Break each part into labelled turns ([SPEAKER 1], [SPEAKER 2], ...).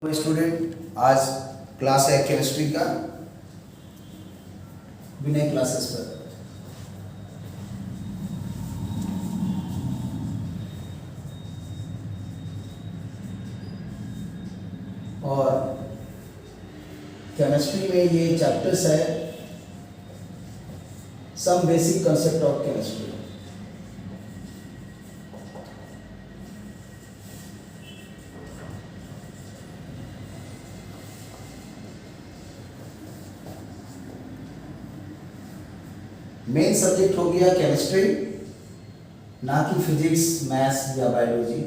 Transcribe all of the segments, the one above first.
[SPEAKER 1] Student, आज class है chemistry का विनय क्लासेस पर। और केमिस्ट्री में ये चैप्टर्स है some basic concept of chemistry. Main subject हो गया केमिस्ट्री, ना कि फिजिक्स, मैथ्स या बायोलॉजी,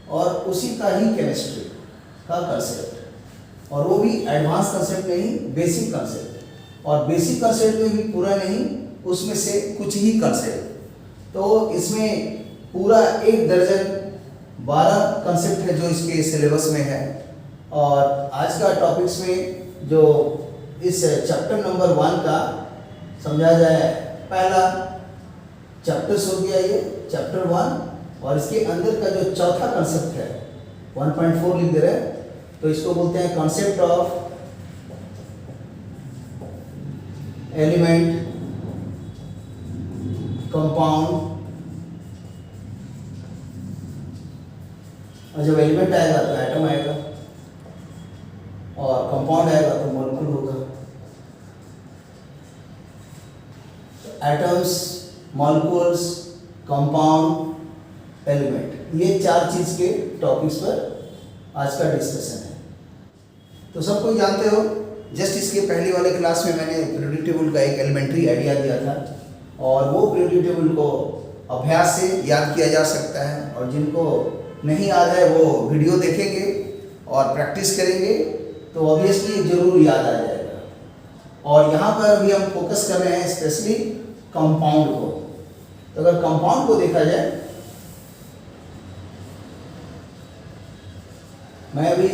[SPEAKER 1] और उसी का ही केमिस्ट्री का कंसेप्ट, और वो भी एडवांस कंसेप्ट नहीं, बेसिक कंसेप्ट। और बेसिक कंसेप्ट में भी पूरा नहीं, उसमें से कुछ ही कंसेप्ट। तो इसमें पूरा 1 दर्जन 12 कंसेप्ट है जो इसके सिलेबस में है। और आज का टॉपिक्स में जो इस चैप्टर नंबर 1 का समझा जाए, पहला चैप्टर्स हो गया ये चैप्टर 1, और इसके अंदर का जो चौथा कंसेप्ट है 1.4 लिख दे रहे हैं, तो इसको बोलते हैं कॉन्सेप्ट ऑफ एलिमेंट, कंपाउंड। और जब एलिमेंट आएगा तो एटम आएगा, और कंपाउंड आएगा तो मॉलिक्यूल होगा। एटम्स, मॉलिक्यूल्स, कंपाउंड, एलिमेंट, ये 4 चीज के टॉपिक्स पर आज का डिस्कशन है। तो सब कोई जानते हो, जस्ट इसके पहले वाले क्लास में मैंने पीरियोडिक टेबल का एक एलिमेंट्री आइडिया दिया था, और वो पीरियोडिक टेबल को अभ्यास से याद किया जा सकता है। और जिनको नहीं याद है वो वीडियो देखेंगे और प्रैक्टिस करेंगे तो ऑब्वियसली जरूर याद आ जाएगा। और यहाँ पर भी हम फोकस कर रहे हैं स्पेशली कंपाउंड को। तो अगर कंपाउंड को देखा जाए, मैं अभी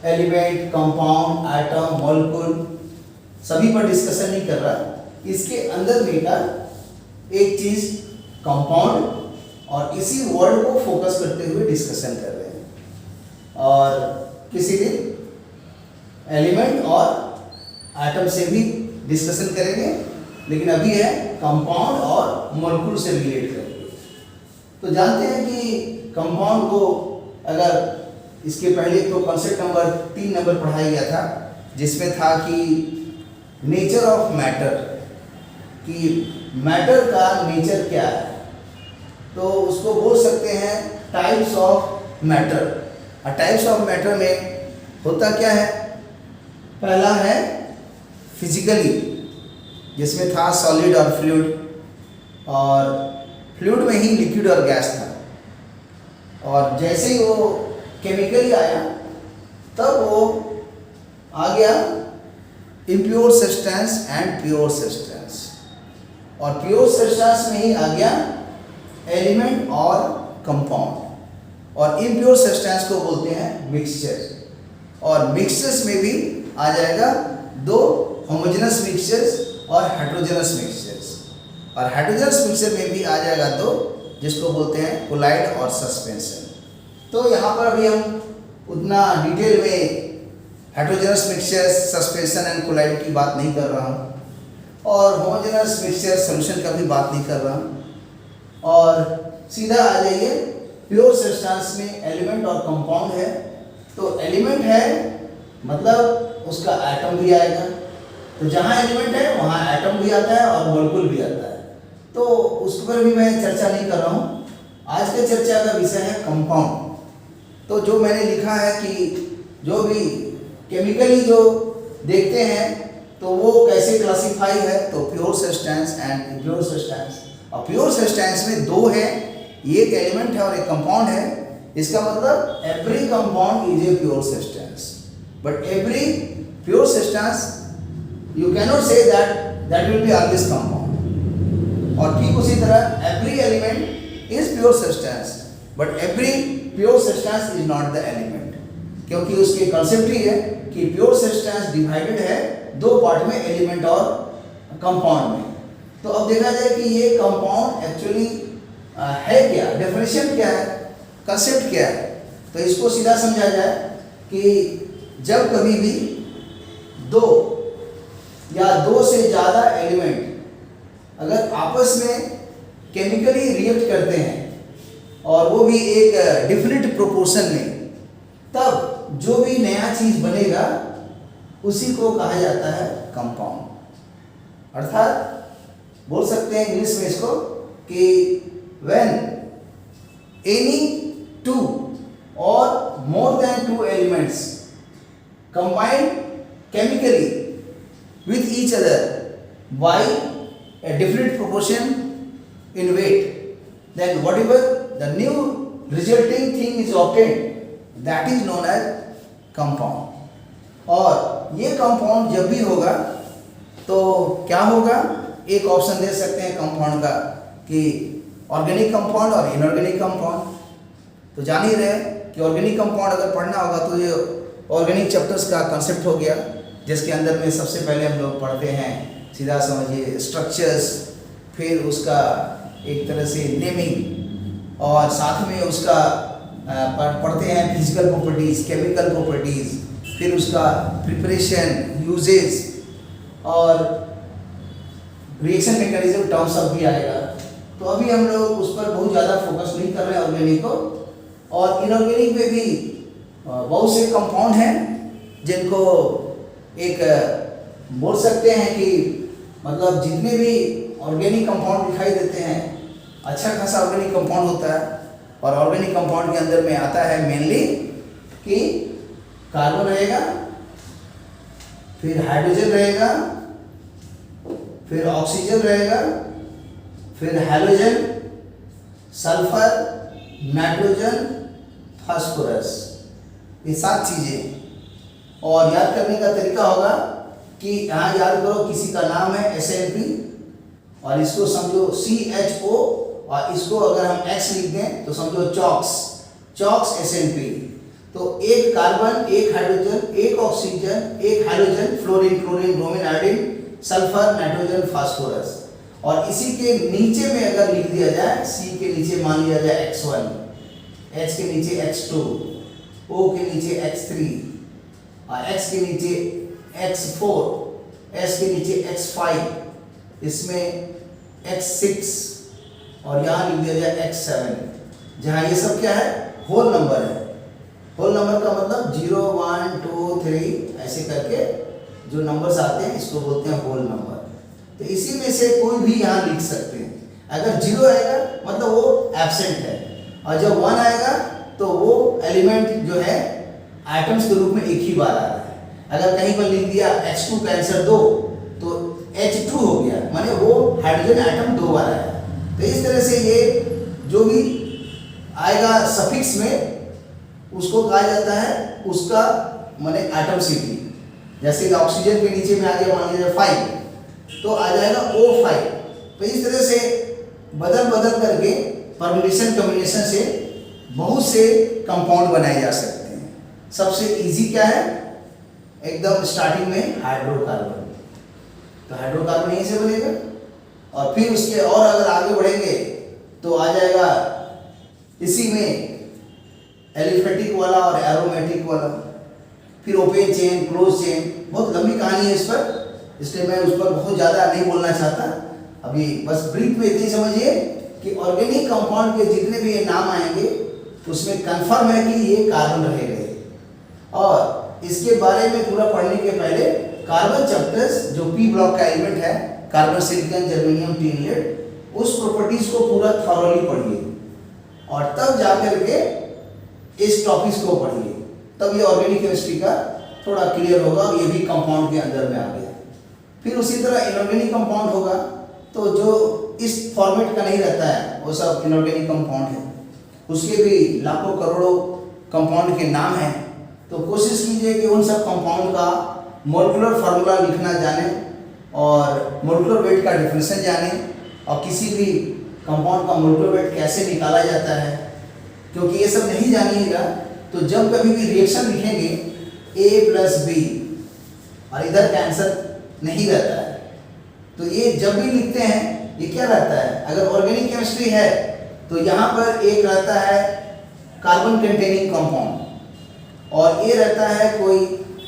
[SPEAKER 1] एलिमेंट, कंपाउंड, एटम, मॉलिक्यूल सभी पर डिस्कशन नहीं कर रहा। इसके अंदर लेकर एक चीज कंपाउंड, और इसी वर्ड को फोकस करते हुए डिस्कशन कर रहे हैं। और किसी दिन एलिमेंट और एटम से भी डिस्कशन करेंगे, लेकिन अभी है कंपाउंड और मॉलिक्यूल से रिलेट करेंगे। तो जानते हैं कि कंपाउंड को, अगर इसके पहले तो कॉन्सेप्ट नंबर 3 नंबर पढ़ाया गया था, जिसमें था कि नेचर ऑफ मैटर, कि मैटर का नेचर क्या है। तो उसको बोल सकते हैं टाइप्स ऑफ मैटर। और टाइप्स ऑफ मैटर में होता क्या है, पहला है फिजिकली, जिसमें था सॉलिड और फ्लूइड, और फ्लूइड में ही लिक्विड और गैस था। और जैसे ही वो केमिकली आया, तब वो आ गया impure substance and pure substance, और प्योर सब्सटेंस में ही आ गया एलिमेंट और कंपाउंड। और इम्प्योर सब्सटेंस को बोलते हैं मिक्सचर, और मिक्सचर्स में भी आ जाएगा 2 होमोजेनस मिक्सचर्स और हेटेरोजेनस मिक्सचर्स, और हेटेरोजेनस मिक्सचर में भी आ जाएगा 2, जिसको बोलते हैं कोलाइड और सस्पेंशन। तो यहाँ पर अभी हम उतना डिटेल में heterogeneous mixture, suspension and colloid की बात नहीं कर रहा हूँ, और होमोजेनस मिक्सचर सॉल्यूशन का भी बात नहीं कर रहा हूँ। और सीधा आ जाइए प्योर सब्सटेंस में एलिमेंट और कंपाउंड है। तो एलिमेंट है मतलब उसका एटम भी आएगा, तो जहाँ एलिमेंट है वहाँ एटम भी आता है और मॉलिक्यूल भी आता है। तो उस पर भी मैं चर्चा नहीं कर रहा हूँ। आज के चर्चा का विषय है कंपाउंड। तो जो मैंने लिखा है कि जो भी केमिकली जो देखते हैं तो वो कैसे क्लासीफाई है, तो pure substance and impure substance. और प्योर सब्सटेंस में 2 है, एक एलिमेंट है और एक कंपाउंड है। इसका मतलब every compound is a pure substance, but every pure substance you cannot say that will be always compound। और ठीक उसी तरह every element is pure substance, but every pure substance is not the element, क्योंकि उसके concept ही है कि pure substance divided है 2 part में, एलिमेंट और कंपाउंड में। तो अब देखा जाए कि ये कंपाउंड एक्चुअली है क्या, डेफिनेशन क्या है, कंसेप्ट क्या है। तो इसको सीधा समझा जाए कि जब कभी भी दो या दो से ज़्यादा एलिमेंट अगर आपस में केमिकली रिएक्ट करते हैं और वो भी एक डिफरेंट प्रोपोर्शन में, तब जो भी नया चीज बनेगा उसी को कहा जाता है कंपाउंड। अर्थात बोल सकते हैं इंग्लिश में इसको कि व्हेन एनी टू और more than two elements combine chemically with each other by a different proportion in weight, then whatever the new resulting thing is obtained, that is known as compound. और ये compound जब भी होगा तो क्या होगा, एक ऑप्शन दे सकते हैं कंपाउंड का कि ऑर्गेनिक कंपाउंड और इनऑर्गेनिक कंपाउंड। तो जान ही रहे कि ऑर्गेनिक कंपाउंड अगर पढ़ना होगा तो ये ऑर्गेनिक चैप्टर्स का कंसेप्ट हो गया, जिसके अंदर में सबसे पहले हम लोग पढ़ते हैं, सीधा समझिए, स्ट्रक्चर्स, फिर उसका एक तरह से नेमिंग, और साथ में उसका पढ़ते हैं फिजिकल प्रॉपर्टीज़, केमिकल प्रॉपर्टीज़, फिर उसका प्रिपरेशन, यूजेस और रिएक्शन मैकेनिज्म टर्म्स सब भी आएगा। तो अभी हम लोग उस पर बहुत ज़्यादा फोकस नहीं कर रहे हैं ऑर्गेनिक को। और इनऑर्गेनिक में भी बहुत से कंपाउंड हैं जिनको एक बोल सकते हैं कि मतलब जितने भी ऑर्गेनिक कंपाउंड दिखाई देते हैं, अच्छा खासा ऑर्गेनिक कंपाउंड होता है। और ऑर्गेनिक कंपाउंड के अंदर में आता है मेनली कि कार्बन रहेगा, फिर हाइड्रोजन रहेगा, फिर ऑक्सीजन रहेगा, फिर हैलोजन, सल्फर, नाइट्रोजन, फास्फोरस, ये 7 चीज़ें। और याद करने का तरीका होगा कि यहाँ याद करो किसी का नाम है SNP और इसको समझो CHO, और इसको अगर हम X लिख दें तो समझो चॉक्स SNP। तो एक कार्बन, एक हाइड्रोजन, एक ऑक्सीजन, एक hydrogen, fluorine, bromine, iodine, sulphur, nitrogen, phosphorus. और इसी के नीचे में अगर लिख दिया जाए, C के नीचे मान लिया जाए X1, H के नीचे X2, O के नीचे X3, X के नीचे X4, S के नीचे X5, इसमें X6 और यहाँ लिख दिया जाए X7, जहाँ ये सब क्या है, होल नंबर है। होल नंबर का मतलब 0, 1, 2, 3 ऐसे करके जो नंबर्स आते हैं इसको बोलते हैं होल नंबर। तो इसी में से कोई भी यहाँ लिख सकते हैं। अगर 0 आएगा मतलब वो एब्सेंट है, और जब 1 आएगा तो वो एलिमेंट जो है आइटम्स के रूप में एक ही बार आ रहा है। अगर कहीं पर लिख दिया H2 का आंसर 2 तो H2 हो गया, माने वो हाइड्रोजन आइटम 2 बार आया। तो इस तरह से ये जो भी आएगा सफिक्स में उसको कहा जाता है उसका माने एटॉमिसिटी। जैसे ऑक्सीजन के नीचे में आ गया मान लीजिए 5 तो आ जाएगा O5। तो इस तरह से बदल करके परम्यूटेशन कॉम्बिनेशन से बहुत से कंपाउंड बनाए जा सकते हैं। सबसे इजी क्या है, एकदम स्टार्टिंग में हाइड्रोकार्बन। तो हाइड्रोकार्बन यहीं से बनेगा, और फिर उसके और अगर आगे बढ़ेंगे तो आ जाएगा इसी में एलिफेटिक वाला और एरोमेटिक वाला, फिर ओपन चेन, क्लोज चेन। बहुत लंबी कहानी है इस पर, इसलिए मैं उस पर बहुत ज़्यादा नहीं बोलना चाहता। अभी बस ब्रीफ में इतनी समझिए कि ऑर्गेनिक कंपाउंड के जितने भी ये नाम आएंगे उसमें कंफर्म है कि ये कार्बन रहेगा। और इसके बारे में पूरा पढ़ने के पहले कार्बन चैप्टर्स जो P ब्लॉक का एलिमेंट है, carbon, silicon, germanium, tin lead, उस प्रॉपर्टीज को पूरा थॉरोली पढ़िए और तब जाकर के इस टॉपिक्स को पढ़िए, तब ये ऑर्गेनिक केमिस्ट्री का थोड़ा क्लियर होगा और ये भी कंपाउंड के अंदर में आ गया। फिर उसी तरह इनऑर्गेनिक कंपाउंड होगा, तो जो इस फॉर्मेट का नहीं रहता है वो सब इनऑर्गेनिक कंपाउंड है। उसके भी लाखों करोड़ों कंपाउंड के नाम हैं। तो कोशिश कीजिए कि उन सब कंपाउंड का मोलिकुलर फार्मूला लिखना जाने और मोलिकुलर वेट का डेफिनेशन जाने, और किसी भी कंपाउंड का मोलिकुलर वेट कैसे निकाला जाता है, क्योंकि ये सब नहीं जानिएगा तो जब कभी भी रिएक्शन लिखेंगे A+B और इधर का आंसर नहीं रहता है। तो ये जब भी लिखते हैं ये क्या रहता है, अगर ऑर्गेनिक केमिस्ट्री है तो यहाँ पर एक रहता है कार्बन कंटेनिंग कंपाउंड और ये रहता है कोई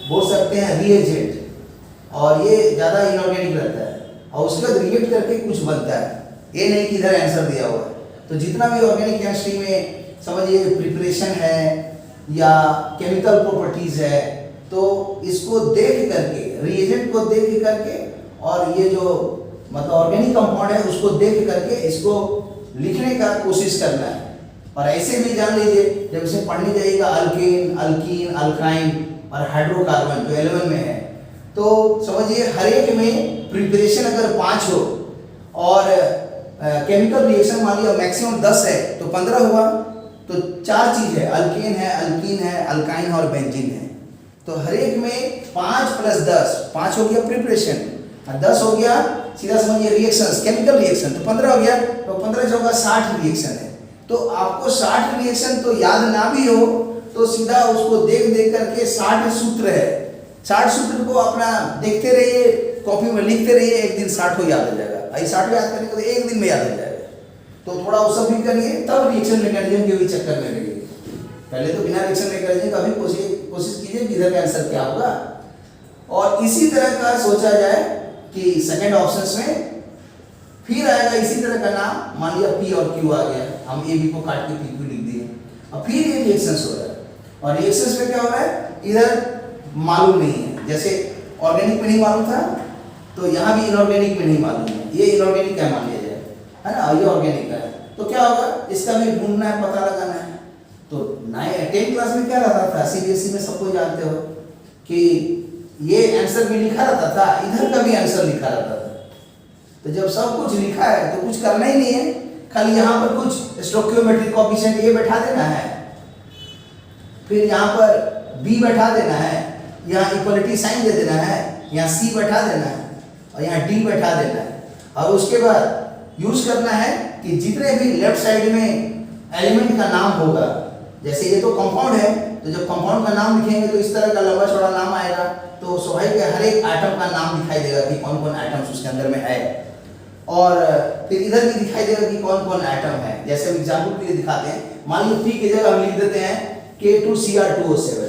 [SPEAKER 1] बोल सकते हैं रिएजेंट और ये ज़्यादा इनऑर्गेनिक रहता है और उसके बाद रिएक्ट करके कुछ बनता है। ये नहीं कि इधर आंसर दिया हुआ है। तो जितना भी ऑर्गेनिक केमिस्ट्री में समझिए प्रिपरेशन है या केमिकल प्रॉपर्टीज है तो इसको देख करके रिएजेंट को देख करके और ये जो मतलब ऑर्गेनिक कंपाउंड है उसको देख करके इसको लिखने का कोशिश करना है। और ऐसे भी जान लीजिए जब इसे पढ़ने जाइएगा अल्केन, अल्कीन, अल्काइन और हाइड्रोकार्बन जो 11 में है तो समझिए हर एक में प्रिपरेशन अगर 5 हो और केमिकल रिएक्शन मान लिया मैक्सिमम 10 है तो 15 हुआ। तो 4 चीज है, अल्केन है, अल्कीन है, अल्काइन और बेंजीन है। तो हर एक में 5 + 10, 5 हो गया प्रिपरेशन और 10 हो गया सीधा समझिए रिएक्शंस, केमिकल रिएक्शन। तो 15 हो गया, तो 15 से होगा 60 रिएक्शन है। तो आपको 60 रिएक्शन तो याद ना भी हो तो सीधा उसको देख करके 60 सूत्र है, 60 सूत्र को अपना देखते रहिए, कॉपी में लिखते रहिए, एक दिन 60 को याद हो जाएगा। आई 60 याद करने को तो एक दिन में याद हो जाएगा। तो थोड़ा वो सब भी करिए तब रिएक्शन मैकेनिज्म के भी चक्कर में रहिए। पहले तो बिना रिएक्शन मैकेनिज्म का भी कोशिश कीजिए कि इधर का आंसर क्या होगा। और इसी तरह का सोचा जाए कि सेकंड ऑप्शंस में फिर आएगा इसी तरह का नाम, मान लिया P और Q आ गया, हम AB को काट के PQ लिख दिए और फिर ये रिएक्शंस हो रहा है। और रिएक्शंस में क्या हो रहा है इधर मालूम नहीं है, जैसे ऑर्गेनिक में नहीं मालूम था तो यहाँ भी इनऑर्गेनिक में नहीं मालूम है। ये इनऑर्गेनिक क्या मान लिया जाए, है ना, ये ऑर्गेनिक है। तो क्या होगा इसका भी ढूंढना है, पता लगाना है। तो 10th क्लास में क्या रहता था, CBSE में सबको जानते हो कि ये आंसर भी लिखा रहता था, इधर का भी आंसर लिखा रहता था। तो जब सब कुछ लिखा है तो कुछ करना ही नहीं है, खाली यहाँ पर कुछ स्टोइकियोमेट्रिक कोएफिशिएंट ये बैठा देना है, फिर यहाँ पर B बैठा देना है, यहाँ इक्वलिटी साइन दे देना है, यहाँ C बैठा देना है और यहाँ D बैठा देना है। और उसके बाद यूज करना है कि जितने भी लेफ्ट साइड में एलिमेंट का नाम होगा, जैसे ये तो कंपाउंड है तो जब कंपाउंड का नाम लिखेंगे तो इस तरह का लंबा चौड़ा नाम आएगा। तो स्वाभाविक हर एक एटम का नाम दिखाई देगा कि कौन कौन एटम्स उसके अंदर में है और फिर इधर भी दिखाई देगा कि कौन कौन एटम है। जैसे एग्जाम्पल के लिए दिखाते हैं, मान लीजिए P की जगह हम लिख देते हैं K2Cr2O7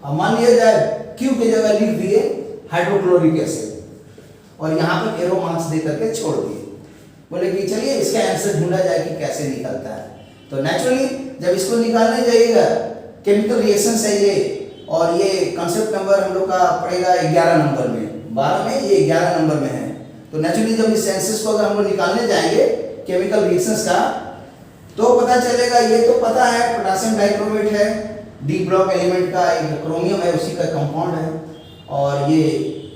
[SPEAKER 1] और मान लिया जाए Q की जगह लिख दिए हाइड्रोक्लोरिक एसिड और यहाँ पर एरो मार्क्स दे करके छोड़ दिए। बोले कि चलिए इसका आंसर ढूंढा जाए कि कैसे निकलता है। तो नेचुरली जब इसको निकालने जाइएगा, केमिकल रिएक्शंस है ये और ये कॉन्सेप्ट नंबर हम लोग का पड़ेगा 11 नंबर में, 12 में ये 11 नंबर में है। तो नेचुरली जब इस आंसर्स को अगर हम लोग निकालने जाएंगे केमिकल रिएक्शंस का तो पता चलेगा, ये तो पता है पोटेशियम डाइक्रोमेट है, डी ब्लॉक एलिमेंट का एक क्रोमियम है, उसी का कंपाउंड है और ये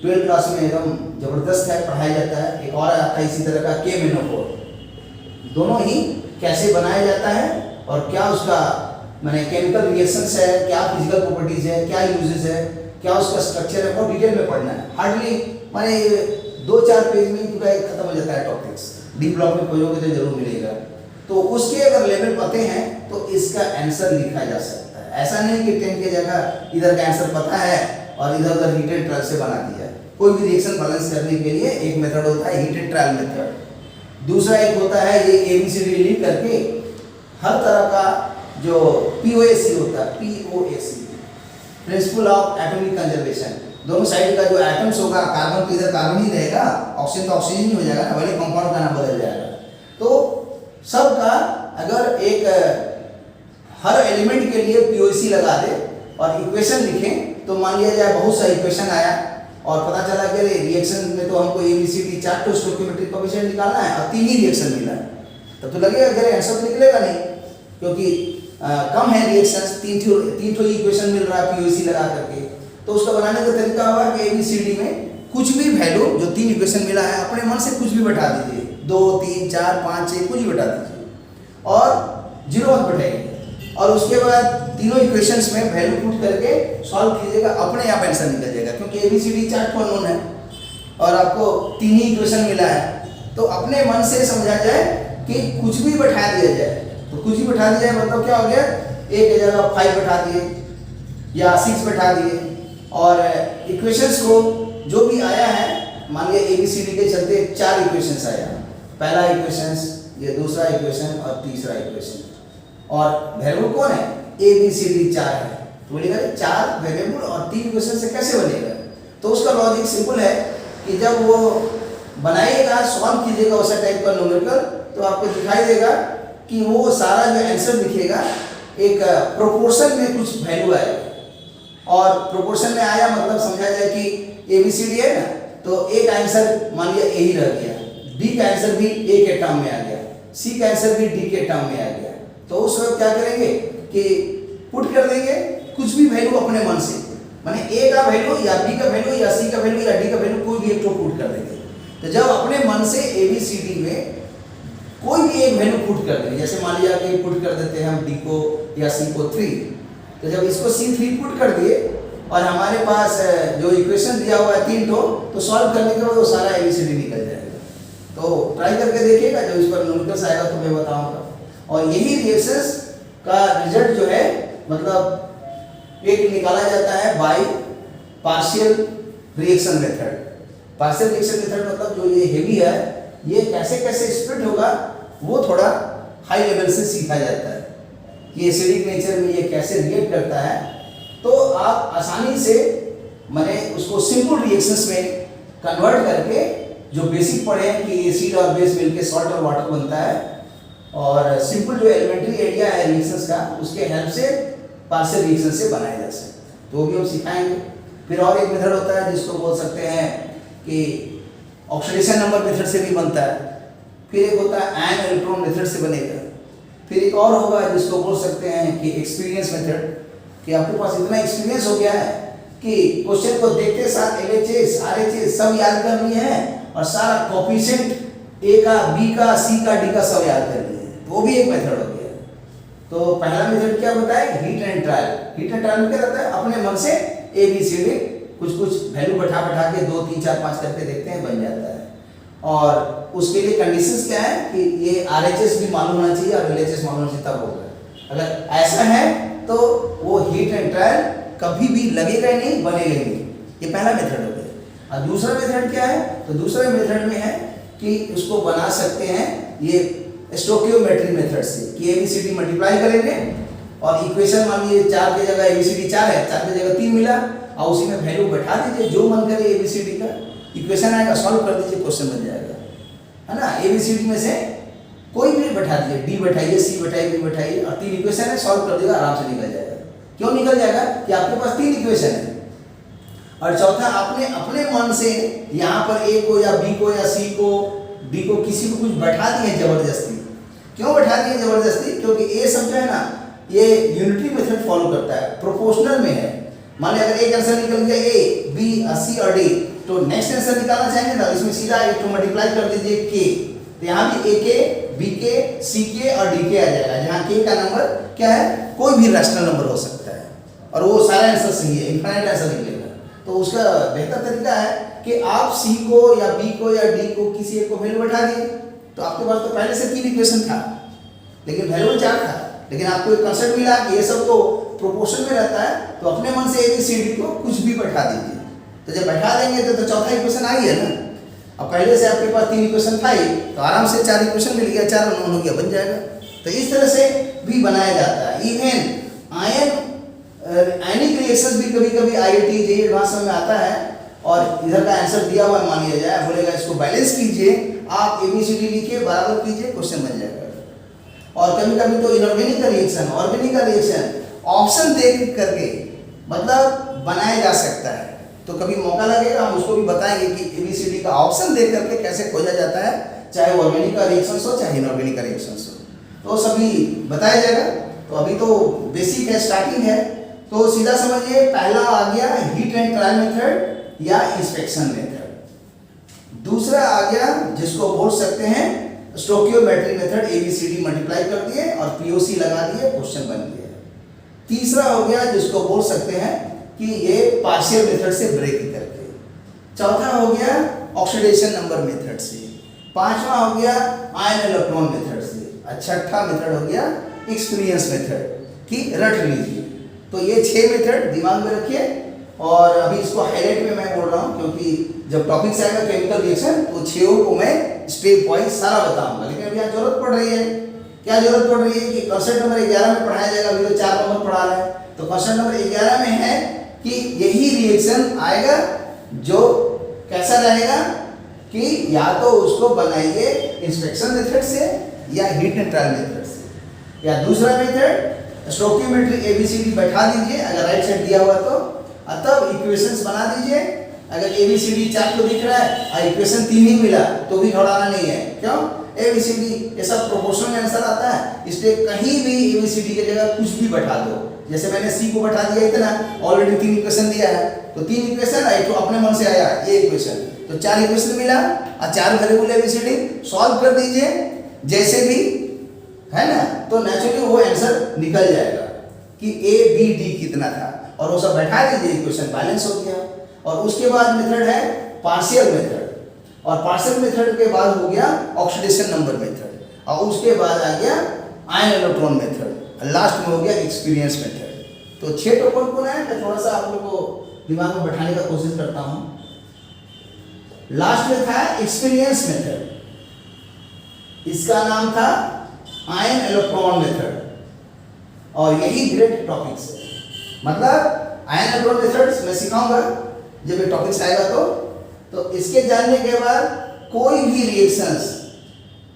[SPEAKER 1] 12th क्लास में एकदम जबरदस्त है, पढ़ाया जाता है। एक और आता है इसी तरह का K-MnO4, दोनों ही कैसे बनाया जाता है और क्या उसका माने केमिकल रिएक्शंस है, क्या फिजिकल प्रॉपर्टीज है, क्या यूजेस है, क्या उसका स्ट्रक्चर है, बहुत डिटेल में पढ़ना है। हार्डली माने 2-4 पेज में पूरा एक खत्म हो जाता है टॉपिक्स। डी ब्लॉक में खोजोगे तो जरूर मिलेगा। तो उसके अगर लेवल पते हैं तो इसका आंसर लिखा जा सकता है। ऐसा नहीं कि 10 की जगह इधर का आंसर पता है और इधर उधर हीटेड ट्रायल से बना दिया। कोई भी रिएक्शन बैलेंस करने के लिए एक मेथड होता है हीटेड ट्रायल मेथड, दूसरा एक होता है ये ABCD लिख करके हर तरह का जो POAC होता है, POAC principle of atomic conservation, दोनों साइड का जो एटम्स होगा, कार्बन तो इधर कार्बन ही रहेगा, ऑक्सीजन तो ऑक्सीजन ही हो जाएगा ना, भले कंपाउंड का नाम बदल जाएगा। तो सबका अगर एक हर एलिमेंट के लिए POAC लगा दे और इक्वेशन लिखें तो मान लिया जाए बहुत सा इक्वेशन आया और पता चला कि रिएक्शन में तो हमको ABCD 4 स्टोइकियोमेट्रिक कोएफिशिएंट निकालना है और 3 ही रिएक्शन मिला है, तब तो लगेगा कि आंसर तो निकलेगा नहीं, क्योंकि कम है रिएक्शंस, 3 इक्वेशन मिल रहा है POAC लगा करके। तो उसका बनाने का तरीका होगा कि ABCD में कुछ भी वैल्यू जो 3 इक्वेशन मिला है अपने मन से कुछ भी बैठा दीजिए, 2, 3, 4, 5, 6 कुछ भी बैठा दीजिए और 0 मत बैठाइए और उसके बाद तीनों इक्वेशंस में वैल्यू पुट करके सॉल्व कीजिएगा, अपने आप आंसर निकल जाएगा। क्योंकि ABCD 4 को अननोन है और आपको 3 ही इक्वेशन मिला है, तो अपने मन से समझा जाए कि कुछ भी बैठा दिया जाए। तो कुछ भी बैठा दिया जाए मतलब क्या हो गया, एक की जगह 5 बैठा दिए या 6 बैठा दिए और इक्वेशंस को जो भी आया है, मान लिया ABCD के चलते 4 इक्वेशंस आया, पहला इक्वेशंस, ये दूसरा इक्वेशन और तीसरा इक्वेशन। और वेरिएबल कौन है, ए बी सी डी 4 है। तो बोलेगा 4 वेरिएबल और 3 इक्वेशन से कैसे बनेगा। तो उसका लॉजिक सिंपल है कि जब वो बनाइएगा, सॉल्व कीजिएगा वैसा टाइप का न्यूमेरिकल, तो आपको दिखाई देगा कि वो सारा जो आंसर दिखेगा एक प्रोपोर्शन में कुछ वैल्यू आएगा। और प्रोपोर्शन में आया मतलब समझा जाए कि ए बी सी डी है ना, तो एक आंसर मान लिया ए ही रह गया, बी का आंसर भी ए के टर्म में आ गया, सी का आंसर भी डी के टर्म में आ गया। तो उस वक्त क्या करेंगे कि पुट कर देंगे कुछ भी वैल्यू अपने मन से, माने ए का वैल्यू या बी का वैल्यू या सी का वैल्यू या डी का वैल्यू कोई भी एक तो पुट कर देंगे। तो जब अपने मन से ए बी सी डी में कोई भी एक वैल्यू पुट कर देंगे, जैसे मान लिया कि पुट कर देते हैं हम डी को या सी को 3, तो जब इसको C3 पुट कर दिए और हमारे पास जो इक्वेशन दिया हुआ है 3 तो सॉल्व करने के बाद वो सारा ABCD निकल जाएगा। तो ट्राई करके देखिएगा, जब इस पर न्यूमेरिकल्स आएगा तो मैं बताऊंगा। और यही रिएक्शंस का रिजल्ट जो है मतलब एक निकाला जाता है by partial reaction method. Partial reaction method मतलब जो ये हेवी है, ये कैसे कैसे स्प्लिट होगा वो थोड़ा हाई लेवल से सीखा जाता है कि एसिडिक नेचर में ये कैसे रिएक्ट करता है। तो आप आसानी से माने उसको सिंपल रिएक्शंस में कन्वर्ट करके जो बेसिक पढ़े हैं कि एसिड और बेस मिलके सॉल्ट और वाटर बनता है, और सिंपल जो एलिमेंट्री आइडिया है रिएक्शंस का उसके हेल्प से पार्शियल रिएक्शन से बनाया जा सकता है, तो वो भी हम सिखाएंगे। फिर और एक मेथड होता है जिसको बोल सकते हैं कि ऑक्सीडेशन नंबर मेथड से भी बनता है। फिर एक होता है आयन इलेक्ट्रॉन मेथड से बनेगा। फिर एक और होगा जिसको बोल सकते हैं कि एक्सपीरियंस मेथड, कि आपके पास इतना एक्सपीरियंस हो गया है कि क्वेश्चन को देखते साथ LHS RHS सब याद कर लिए हैं और सारा कोफिशिएंट ए का बी का सी का डी का सब याद कर लिए हैं, तो वो भी एक मेथड हो गया। तो पहला मेथड क्या बताए, heat and trial. Heat and trial में क्या रहता है, अपने मन से ABCD कुछ कुछ वैल्यू बैठा के 2 3 4 5 करके देखते हैं, बन जाता है। और उसके लिए कंडीशंस क्या है कि ये RHS भी मालूम होना चाहिए और LHS मालूम होना चाहिए, तब होगा। अगर ऐसा है तो वो हीट एंड ट्रायल कभी भी लगेगा ही नहीं, बनेगा ही नहीं। ये पहला मेथड हो गया। और दूसरा मेथड क्या है, तो दूसरे मेथड में है कि उसको बना सकते हैं ये स्टोकियोमेट्री मेथड से, कि ABCD मल्टीप्लाई करेंगे और इक्वेशन मान लीजिए 4 की जगह ABCD 4 है, 4 की जगह 3 मिला और उसी में वैल्यू बैठा दीजिए, जो मन करे ABCD का इक्वेशन आएगा, सॉल्व कर दीजिए, क्वेश्चन बन जाएगा, है ना। ABCD में से कोई भी बैठा दीजिए, डी बैठाइए, सी बैठाइए, बी बैठाइए और 3 इक्वेशन है, सॉल्व कर देगा, आराम से निकल जाएगा। क्यों निकल जाएगा कि आपके पास 3 इक्वेशन है। और चौथा, आपने अपने मन से यहाँ पर ए को या बी को या सी को डी को किसी को कुछ बैठा दिए जबरदस्ती। क्यों बैठा दिए जबरदस्ती, क्योंकि ए सब जो है ना ये यूनिटरी मेथड फॉलो करता है, प्रोपोर्शनल में है। मान लिया अगर एक आंसर निकल गया ए बी सी और डी, तो नेक्स्ट आंसर निकालना चाहेंगे ना, इसमें सीधा एक तो मल्टीप्लाई कर दीजिए के, तो यहाँ भी ए के बी के सी के और डी के आ जाएगा, जहाँ के का नंबर क्या है, कोई भी रैशनल नंबर हो सकता है और वो सारा आंसर सही है, इनफाइनाइट आंसर निकलेगा। तो उसका बेहतर तरीका है कि आप सी को या बी को या डी को किसी एक को वैल्यू बैठा दिए, तो आपके पास तो पहले से 3 इक्वेशन था लेकिन वैल्यू 4 था, लेकिन आपको एक कंसेप्ट मिला कि ये सब तो प्रोपोर्शन में रहता है, तो अपने मन से ABCD को कुछ भी बैठा दीजिए। तो जब बैठा देंगे तो चौथा इक्वेशन आ गया ना। अब पहले से आपके पास 3 इक्वेशन था ही, तो आराम से 4 इक्वेशन मिल गया, 4 और 9 हो गया, बन जाएगा। तो इस तरह से भी बनाया जाता है। इवन आयनिक रिएक्शंस भी कभी कभी IIT JEE एडवांस में आता है और इधर का आंसर दिया हुआ मान लिया जाए, बोलेगा इसको बैलेंस कीजिए, आप ABCD लिखिए, बराबर कीजिए, क्वेश्चन बन जाएगा। और कभी कभी तो इनऑर्गेनिक का रिएक्शन, ऑर्गेनिक का रिएक्शन ऑप्शन देख करके मतलब बनाया जा सकता है। तो कभी मौका लगेगा हम उसको भी बताएंगे कि ABCD का ऑप्शन देख करके कैसे खोजा जाता है, चाहे ऑर्गेनिक का रिएक्शन हो चाहे इनऑर्गेनिक का रिएक्शन हो, तो सभी बताया जाएगा। तो अभी तो बेसिक है, स्टार्टिंग है, तो सीधा समझिए पहला आ गया हीट एंड ट्रायल मेथड या इंस्पेक्शन मेथड। दूसरा आ गया जिसको बोल सकते हैं स्टोकियोमेट्री मेथड, ABCD मल्टीप्लाई कर दिए और POC लगा दिए, क्वेश्चन बन गया। तीसरा हो गया जिसको बोल सकते हैं कि ये पार्शियल मेथड से ब्रेक करके। चौथा हो गया ऑक्सीडेशन नंबर मेथड से। पांचवा हो गया आयन इलेक्ट्रॉन मेथड से। और छठा मेथड हो गया एक्सपीरियंस मेथड की रट लीजिए। तो ये 6 मेथड दिमाग में रखिए और अभी इसको हाईलाइट में मैं बोल रहा हूँ क्योंकि जब टॉपिक से आएगा केमिकल रिएक्शन तो 6 को मैं स्टेप वाइज सारा बताऊंगा, लेकिन अभी यहाँ जरूरत पड़ रही है क्या जरूरत पड़ रही है कि क्वेश्चन नंबर 11 में पढ़ाया जाएगा, अभी तो 4 नंबर पढ़ा रहा है, तो क्वेश्चन नंबर 11 में है कि यही रिएक्शन आएगा जो कैसा रहेगा कि या तो उसको बनाइए इंस्पेक्शन मेथड से या हीट एंड ट्रायल मेथड से, या दूसरा मेथड स्टोइकियोमेट्री एबीसीडी बैठा दीजिए अगर राइट साइड दिया हुआ तो, तब इक्वेशंस बना दीजिए। अगर एबीसीडी 4 को दिख रहा है और इक्वेशन 3 ही मिला तो भी घबराना नहीं है, क्यों? एबीसीडी ये सब प्रोपोर्शनल आंसर आता है, इसलिए कहीं भी एबीसीडी की जगह कुछ भी बैठा दो। जैसे मैंने सी को बैठा दिया इतना, ऑलरेडी 3 इक्वेशन दिया है, तो 3 इक्वेशन आई तो अपने मन से आया ये इक्वेशन, तो 4 इक्वेशन मिला और 4 वेरिएबल एबीसीडी सॉल्व कर दीजिए जैसे भी, है ना, तो नेचुरली वो आंसर निकल जाएगा कि ए बी डी कितना था, और वो सब बैठा दीजिए, इक्वेशन बैलेंस हो गया। और उसके बाद मेथड है पार्शियल मेथड, और पार्शियल मेथड के बाद हो गया ऑक्सीडेशन नंबर मेथड, और उसके बाद आ गया आयन इलेक्ट्रॉन मेथड, लास्ट में हो गया एक्सपीरियंस मेथड। तो 6 टॉपिक को है, मैं थोड़ा सा आप लोगों को दिमाग में बैठाने का कोशिश करता हूँ। लास्ट में था एक्सपीरियंस मेथड, इसका नाम था आयन इलेक्ट्रॉन मेथड, और यही ग्रेट टॉपिक्स है। मतलब आयन इलेक्ट्रॉन मेथड्स मैं सिखाऊंगा जब ये टॉपिक्स आएगा तो इसके जानने के बाद कोई भी रिएक्शंस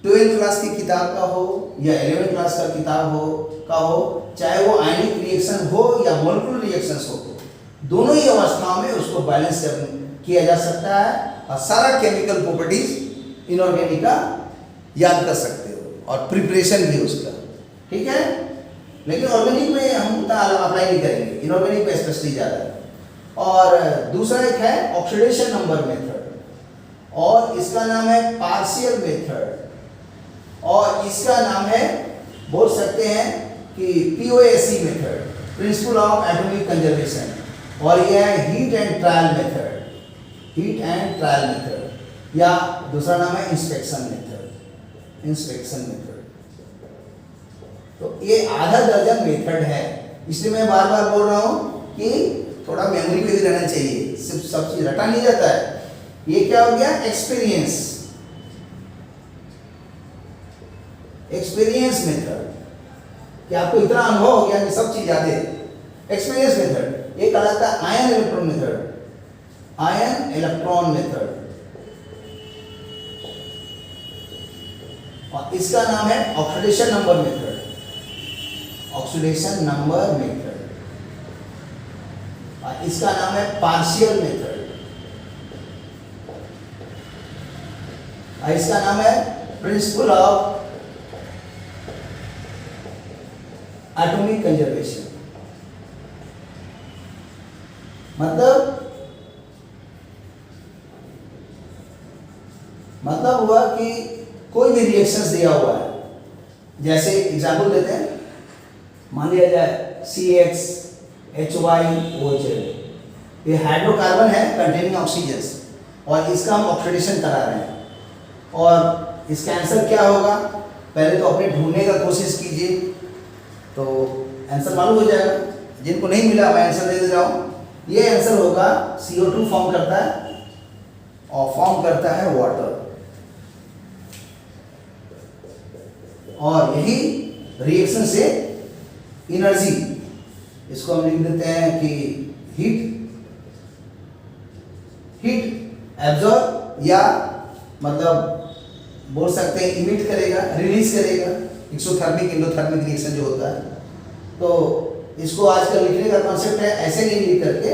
[SPEAKER 1] 12th क्लास की किताब का हो या 11th क्लास का किताब हो, चाहे वो आयनिक रिएक्शन हो या मॉलिक्यूलर रिएक्शंस हो, दोनों ही अवस्थाओं में उसको बैलेंस किया जा सकता है, और सारा केमिकल प्रॉपर्टीज इनऑर्गेनिक का याद कर सकते हो, और प्रिपरेशन भी उसका, ठीक है। लेकिन ऑर्गेनिक में हम उतना अप्लाई नहीं करेंगे, इनऑर्गेनिक में स्पेशली ज़्यादा है। और दूसरा एक है ऑक्सीडेशन नंबर मेथड, और इसका नाम है पार्शियल मेथड, और इसका नाम है, बोल सकते हैं कि POAC method, principle of atomic conservation, और यह है heat and trial method, heat and trial method, या दूसरा नाम है इंस्पेक्शन मेथड, इंस्पेक्शन मेथड। तो ये आधा दर्जन मेथड है, इसलिए मैं बार बार बोल रहा हूँ कि थोड़ा मेमोरी पे भी रहना चाहिए, सिर्फ सब चीज रटा नहीं जाता है। ये क्या हो गया? एक्सपीरियंस, एक्सपीरियंस मेथड, कि आपको इतना अनुभव हो गया कि सब चीज याद है। एक्सपीरियंस मेथड ये कहलाता है ion electron method, ion electron method, और इसका नाम है oxidation number method, oxidation number method, और इसका नाम है पार्शियल मेथड, और इसका नाम है प्रिंसिपल ऑफ एटॉमिक कंजर्वेशन। मतलब हुआ कि कोई भी रिएक्शंस दिया हुआ है, जैसे एग्जाम्पल देते हैं, मान लिया जाए CHHYOZ, ये हाइड्रोकार्बन है कंटेनिंग ऑक्सीजन, और इसका हम ऑक्सीडेशन करा रहे हैं, और इसका आंसर क्या होगा? पहले तो अपने ढूंढने का कोशिश कीजिए, तो आंसर मालूम हो जाएगा। जिनको नहीं मिला मैं आंसर दे रहा हूँ, ये आंसर होगा CO2 फॉर्म करता है, और फॉर्म करता है वाटर, और यही रिएक्शन से एनर्जी, इसको हम लिख देते हैं कि हीट एब्जॉर्ब, या मतलब बोल सकते हैं इमिट करेगा, रिलीज करेगा, एक्सोथर्मिक एंडोथर्मिक रिएक्शन जो होता है। तो इसको आजकल लिखने का कॉन्सेप्ट है, ऐसे नहीं लिख करके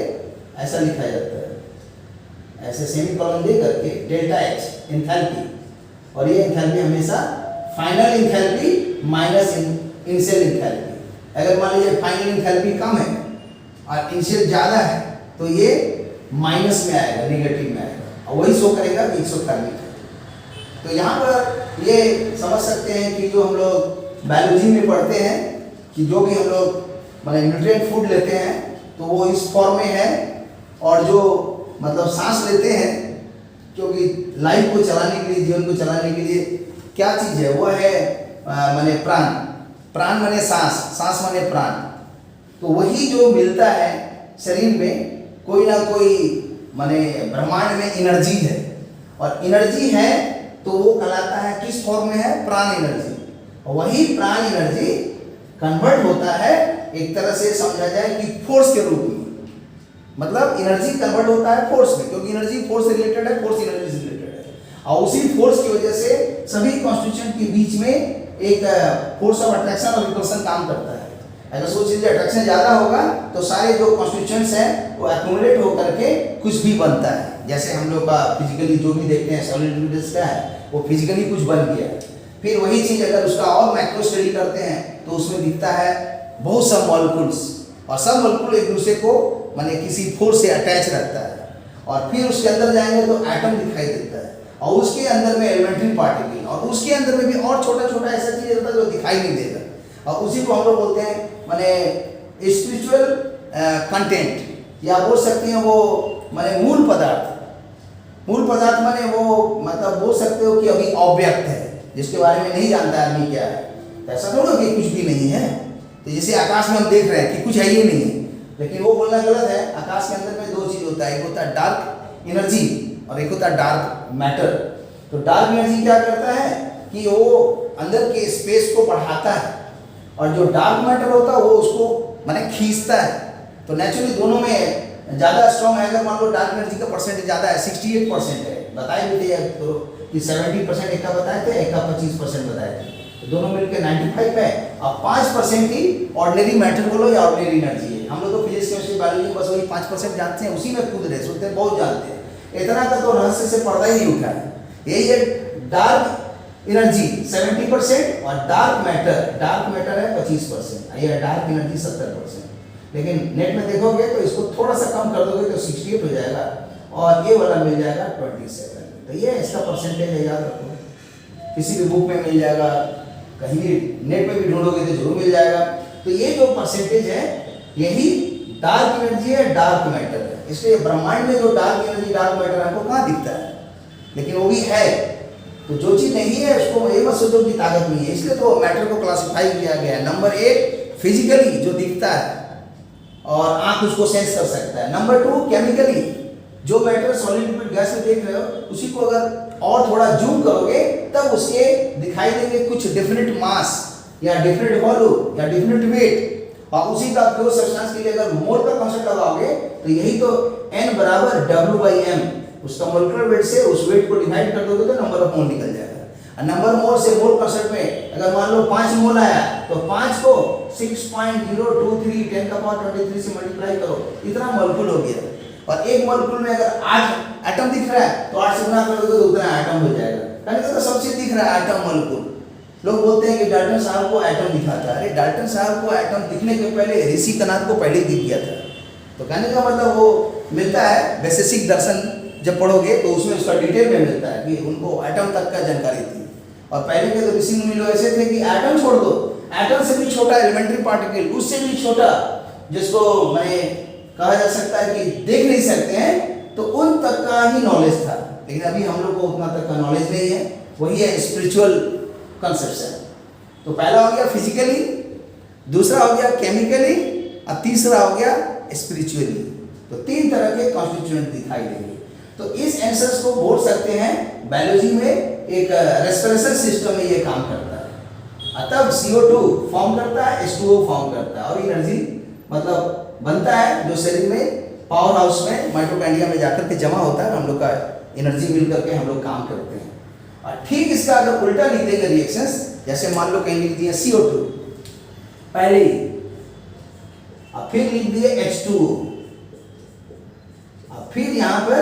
[SPEAKER 1] ऐसा लिखा जाता है, ऐसे सेमीकोलन दे करके डेल्टा H एंथैल्पी, और ये एंथैल्पी हमेशा final enthalpy minus initial enthalpy. अगर मान लीजिए फाइनल एंथैल्पी कम है और इनिशियल ज़्यादा है तो ये माइनस में आएगा, निगेटिव में आएगा, और वही शो करेगा कि एक्सोथर्मिक है। तो यहाँ पर ये समझ सकते हैं कि जो हम लोग बायोलॉजी में पढ़ते हैं कि जो भी हम लोग मतलब न्यूट्रिएंट फूड लेते हैं तो वो इस फॉर्म में है, और जो मतलब सांस लेते हैं, क्योंकि लाइफ को चलाने के लिए, जीवन को चलाने के लिए क्या चीज़ है? वो है माने प्राण, प्राण माने सांस, सांस माने प्राण। तो वही जो मिलता है शरीर में, कोई ना कोई माने ब्रह्मांड में एनर्जी है, और एनर्जी है तो वो कहलाता है किस फॉर्म में है? प्राण एनर्जी। वही प्राण एनर्जी कन्वर्ट होता है एक तरह से समझा जाए कि फोर्स के रूप में, मतलब एनर्जी कन्वर्ट होता है फोर्स में, क्योंकि एनर्जी फोर्स से रिलेटेड है, फोर्स एनर्जी से रिलेटेड है, और उसी फोर्स की वजह से सभी कॉन्स्टिट्यूएंट के बीच में एक फोर्स ऑफ अट्रैक्शन और रिपल्सन काम करता है। अगर सोच लीजिए अट्रैक्शन ज़्यादा होगा तो सारे जो कॉन्स्टिट्यूएंट्स हैं वो एक्यूमुलेट होकर के कुछ भी बनता है। जैसे हम लोग का फिजिकली जो भी देखते हैं सॉलिड यूनिट्स का है, वो फिजिकली कुछ बन गया। फिर वही चीज़ अगर उसका और मैक्रो स्टडी करते हैं तो उसमें दिखता है बहुत सा मॉलिक्यूल्स, और सब मॉलिक्यूल एक दूसरे को माने किसी फोर्स से अटैच रहता है, और फिर उसके अंदर जाएंगे तो एटम दिखाई देता है, और उसके अंदर में एलिमेंट्री पार्टिकल, और उसके अंदर में भी और छोटा छोटा ऐसा चीज़ रहता है जो दिखाई नहीं देगा, और उसी को हम लोग बोलते हैं माने स्पिरिचुअल कंटेंट, या बोल सकते हैं वो माने मूल पदार्थ। मूल पदार्थ माने वो मतलब बोल सकते हो कि अभी ऑब्जेक्ट है जिसके बारे में नहीं जानता आदमी क्या है, तो ऐसा थोड़ा कि कुछ भी नहीं है। तो जैसे आकाश में हम देख रहे हैं कि कुछ है ही नहीं है, लेकिन वो बोलना गलत है। आकाश के अंदर में दो चीज़ होता है, एक होता है डार्क एनर्जी और एक होता है डार्क मैटर। तो डार्क एनर्जी क्या करता है कि वो अंदर के स्पेस को बढ़ाता है, और जो डार्क मैटर होता है वो उसको माने खींचता है। तो नेचुरली दोनों में ज़्यादा स्ट्रॉन्ग है। अगर मान लो डार्क एनर्जी का परसेंटेज ज़्यादा है, 68% है, बताए भी थे तो कि 70% एक का बताए थे, एक का 25% बताए थे, तो दोनों मिलकर 95 है, और 5% ही ऑर्डिनरी मैटर बोलो या ऑर्डिनरी एनर्जी है। हम लोग तो फिजिक्स केमिस्ट्री बायोलॉजी बस वही 5% जानते हैं, उसी में कूद रहे सोचते हैं बहुत जानते हैं, इतना का तो रहस्य से पर्दा ही नहीं उठा है। यही है डार्क एनर्जी 70% और डार्क मैटर है 25%, यह डार्क एनर्जी 70%। लेकिन नेट में देखोगे तो इसको थोड़ा सा कम कर दोगे तो 68 हो जाएगा, और ये वाला मिल जाएगा 27। तो ये इसका परसेंटेज है, याद रखो, किसी भी बुक में मिल जाएगा, कहीं भी नेट में भी ढूंढोगे तो जरूर मिल जाएगा। तो ये जो परसेंटेज है यही डार्क एनर्जी है, डार्क मैटर है। इसलिए ब्रह्मांड में जो डार्क एनर्जी डार्क मैटर हमको कहाँ दिखता है, लेकिन वो भी है। तो जो चीज़ नहीं है उसको ये मत सोचो कि ताकत नहीं है, इसलिए तो मैटर को क्लासिफाई किया गया है। नंबर 1 फिजिकली जो दिखता है और आंख उसको सेंस कर सकता है। नंबर 2 केमिकली, जो मैटर सॉलिड लिक्विड गैस में देख रहे हो उसी को अगर और थोड़ा जूम करोगे तब उसके दिखाई देंगे कुछ डेफिनेट मास या डेफिनेट वॉल्यूम या डेफिनेट वेट, और उसी का प्योर सब्सटेंस के लिए अगर मोल का कांसेप्ट लगाओगे तो यही तो n बराबर W/m, उसका मोलिकुलर वेट से उस वेट को डिवाइड कर दोगे तो नंबर ऑफ मोल निकल जाएगा। और नंबर मोल से मोल कांसेप्ट में अगर मान लो 5 मोल आया तो 5 को 6.023 10 का पावर 23 से मल्टीप्लाई करो, इतना मोलिक्यूल हो गया। और एक मोलिक्यूल में अगर 8 एटम दिख रहा है तो 8 से गुना कर दोगे तो उतना एटम हो जाएगा। यानी तो सबसे दिख रहा है एटम मोलिक्यूल। लोग बोलते हैं कि डाल्टन साहब को एटम दिखाता है, अरे डाल्टन साहब को एटम दिखने के पहले ऋषि कनाद को पहले दिख गया था। तो कहने का मतलब वो मिलता है वैशेषिक दर्शन जब पढ़ोगे तो उसमें उसका डिटेल में मिलता है कि उनको एटम तक का जानकारी थी। और पहले के तो ऋषि मुनि लोग ऐसे थे कि एटम छोड़ दो, एटम से भी छोटा एलिमेंट्री पार्टिकल, उससे भी छोटा जिसको मैं कहा जा सकता है कि देख नहीं सकते हैं, तो उन तक का ही नॉलेज था। लेकिन अभी हम लोग को उतना तक का नॉलेज नहीं है, वही है स्पिरिचुअल कंसेप्शन। तो पहला हो गया फिजिकली, दूसरा हो गया केमिकली, और तीसरा हो गया स्पिरिचुअली। तो 3 तरह के कॉन्स्टिट्यूएंट दिखाई देंगे। तो इस आंसर्स को बोल सकते हैं बायोलॉजी में एक रेस्पिरेशन सिस्टम में ये काम करता है। तब CO2 फॉर्म करता है, H2O फॉर्म करता है, और एनर्जी मतलब बनता है जो शरीर में पावर हाउस में माइटोकॉन्ड्रिया में जाकर के जमा होता है, हम लोग का एनर्जी मिल करके हम लोग काम करते हैं। और ठीक इसका अगर उल्टा लिख देंगे रिएक्शंस, जैसे मान लो कहीं लिख दिया CO2 पहले ही, और फिर लिख दिए H2O, और फिर यहाँ पर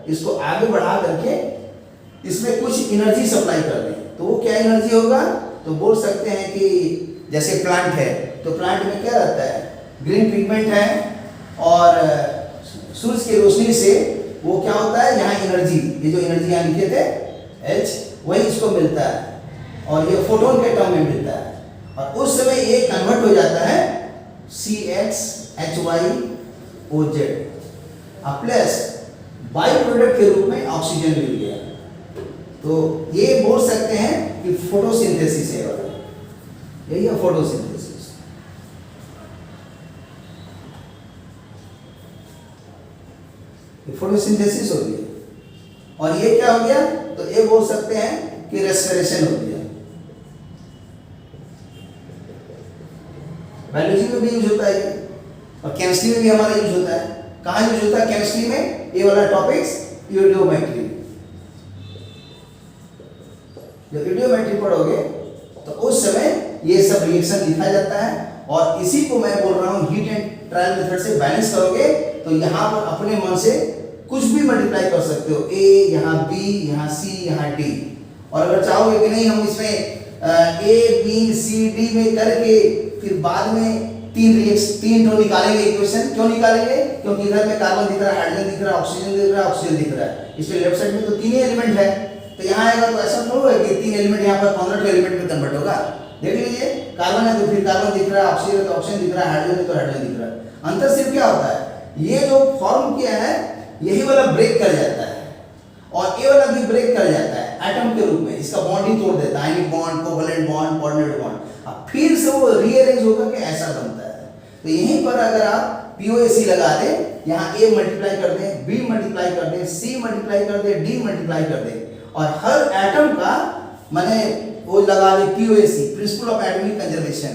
[SPEAKER 1] इसको आगे बढ़ा करके इसमें कुछ एनर्जी सप्लाई कर दें, तो वो क्या एनर्जी होगा, तो बोल सकते हैं कि जैसे प्लांट है तो प्लांट में क्या रहता है, ग्रीन पिगमेंट है, और सूरज की रोशनी से वो क्या होता है, यहाँ एनर्जी, ये जो एनर्जी यहाँ लिखे थे H, वही इसको मिलता है, और ये फोटोन के टर्म में मिलता है, और उस समय ये कन्वर्ट हो जाता है CHHYOZ, प्लस बाई प्रोडक्ट के रूप में ऑक्सीजन मिल गया। तो ये बोल सकते हैं कि फोटोसिंथेसिस है, यही है फोटोसिंथेसिस। फोटोसिंथेसिस हो गया, और ये क्या हो गया, तो ये बोल सकते हैं कि रेस्पिरेशन हो गया। बायोलॉजी में भी यूज होता है ये, और केमिस्ट्री में भी हमारा यूज होता है। कहाँ यूज होता है केमिस्ट्री में? ये वाला टॉपिक्स यूडियोमेट्री। जब यूडियोमेट्री पढ़ोगे तो उस समय ये सब रिएक्शन लिखा जाता है, और इसी को मैं बोल रहा हूँ हीट एंड ट्रायल मेथड से बैलेंस करोगे तो यहाँ पर अपने मन से कुछ भी मल्टीप्लाई कर सकते हो, ए यहाँ बी यहाँ सी यहाँ डी। और अगर चाहोगे कि नहीं हम इसमें ए बी सी डी में करके फिर बाद में तीन रो निकालेंगे इक्वेशन। क्यों निकालेंगे? क्योंकि इधर में कार्बन दिख रहा है, हाइड्रोजन दिख रहा है, ऑक्सीजन दिख रहा है, ऑक्सीजन दिख रहा है, इसलिए लेफ्ट साइड में तो तीन ही एलिमेंट है। तो यहाँ आएगा तो ऐसा थोड़ा है कि तीन एलिमेंट यहाँ पर 15 एलिमेंट में कन्वर्ट होगा। देख लीजिए, कार्बन है तो फिर कार्बन दिख रहा है, ऑक्सीजन है तो ऑक्सीजन दिख रहा है, हाइड्रोजन है तो हाइड्रोजन दिख रहा है। अंतर सिर्फ क्या होता है, ये जो फॉर्म किया है यही वाला ब्रेक कर जाता है, और ये वाला भी ब्रेक कर जाता है एटम के रूप में, इसका बॉन्ड ही तोड़ देता है, ionic bond, covalent bond, coordinate bond. अब फिर से वो रीअरेंज होकर के ऐसा बनता है। तो यहीं पर अगर आप POAC लगा दें, यहाँ A मल्टीप्लाई कर दें, B मल्टीप्लाई कर दें, C मल्टीप्लाई कर दें, D मल्टीप्लाई कर दें, और हर एटम का माने वो लगा दें POAC, principle of atomic conservation,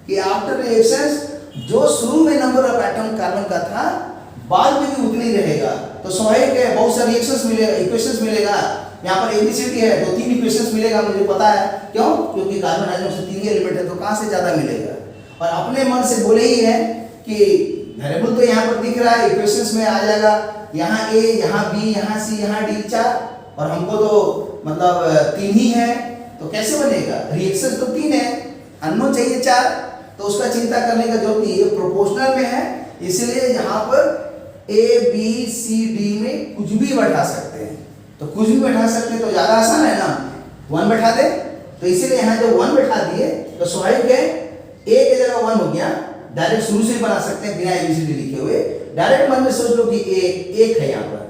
[SPEAKER 1] कि आफ्टर रिएक्शंस जो शुरू में नंबर ऑफ एटम कार्बन का था बाद में भी उतना ही रहेगा। तो स्वाभाविक है बहुत सारे रिएक्शंस मिलेगा, इक्वेशंस मिलेगा। यहाँ पर ABCD है तो 3 इक्वेशंस मिलेगा, मुझे पता है। क्यों? क्योंकि कार्बन हाइड्रोजन से 3 ही एलिमेंट है, तो कहाँ से ज्यादा मिलेगा। और अपने मन से बोले ही है कि वेरिएबल तो यहाँ पर दिख रहा है, इक्वेशंस में आ जाएगा, यहाँ A यहाँ B यहाँ C यहाँ D 4, और हमको तो मतलब 3 ही है, तो कैसे बनेगा? रिएक्शंस तो 3 है, अननोन चाहिए 4, तो उसका चिंता करने का जरूरत नहीं है, प्रोपोर्शनल में है, इसलिए यहाँ पर A B C D में कुछ भी बैठा सकते हैं। तो कुछ भी बैठा सकते हैं तो ज्यादा आसान है ना, 1 बैठा दे। तो इसीलिए यहाँ जब 1 बैठा दिए तो स्वाभाविक है A की जगह 1 हो गया, डायरेक्ट शुरू से ही बना सकते हैं बिना ABCD लिखे हुए। डायरेक्ट मन में सोच लो कि एक है यहाँ पर,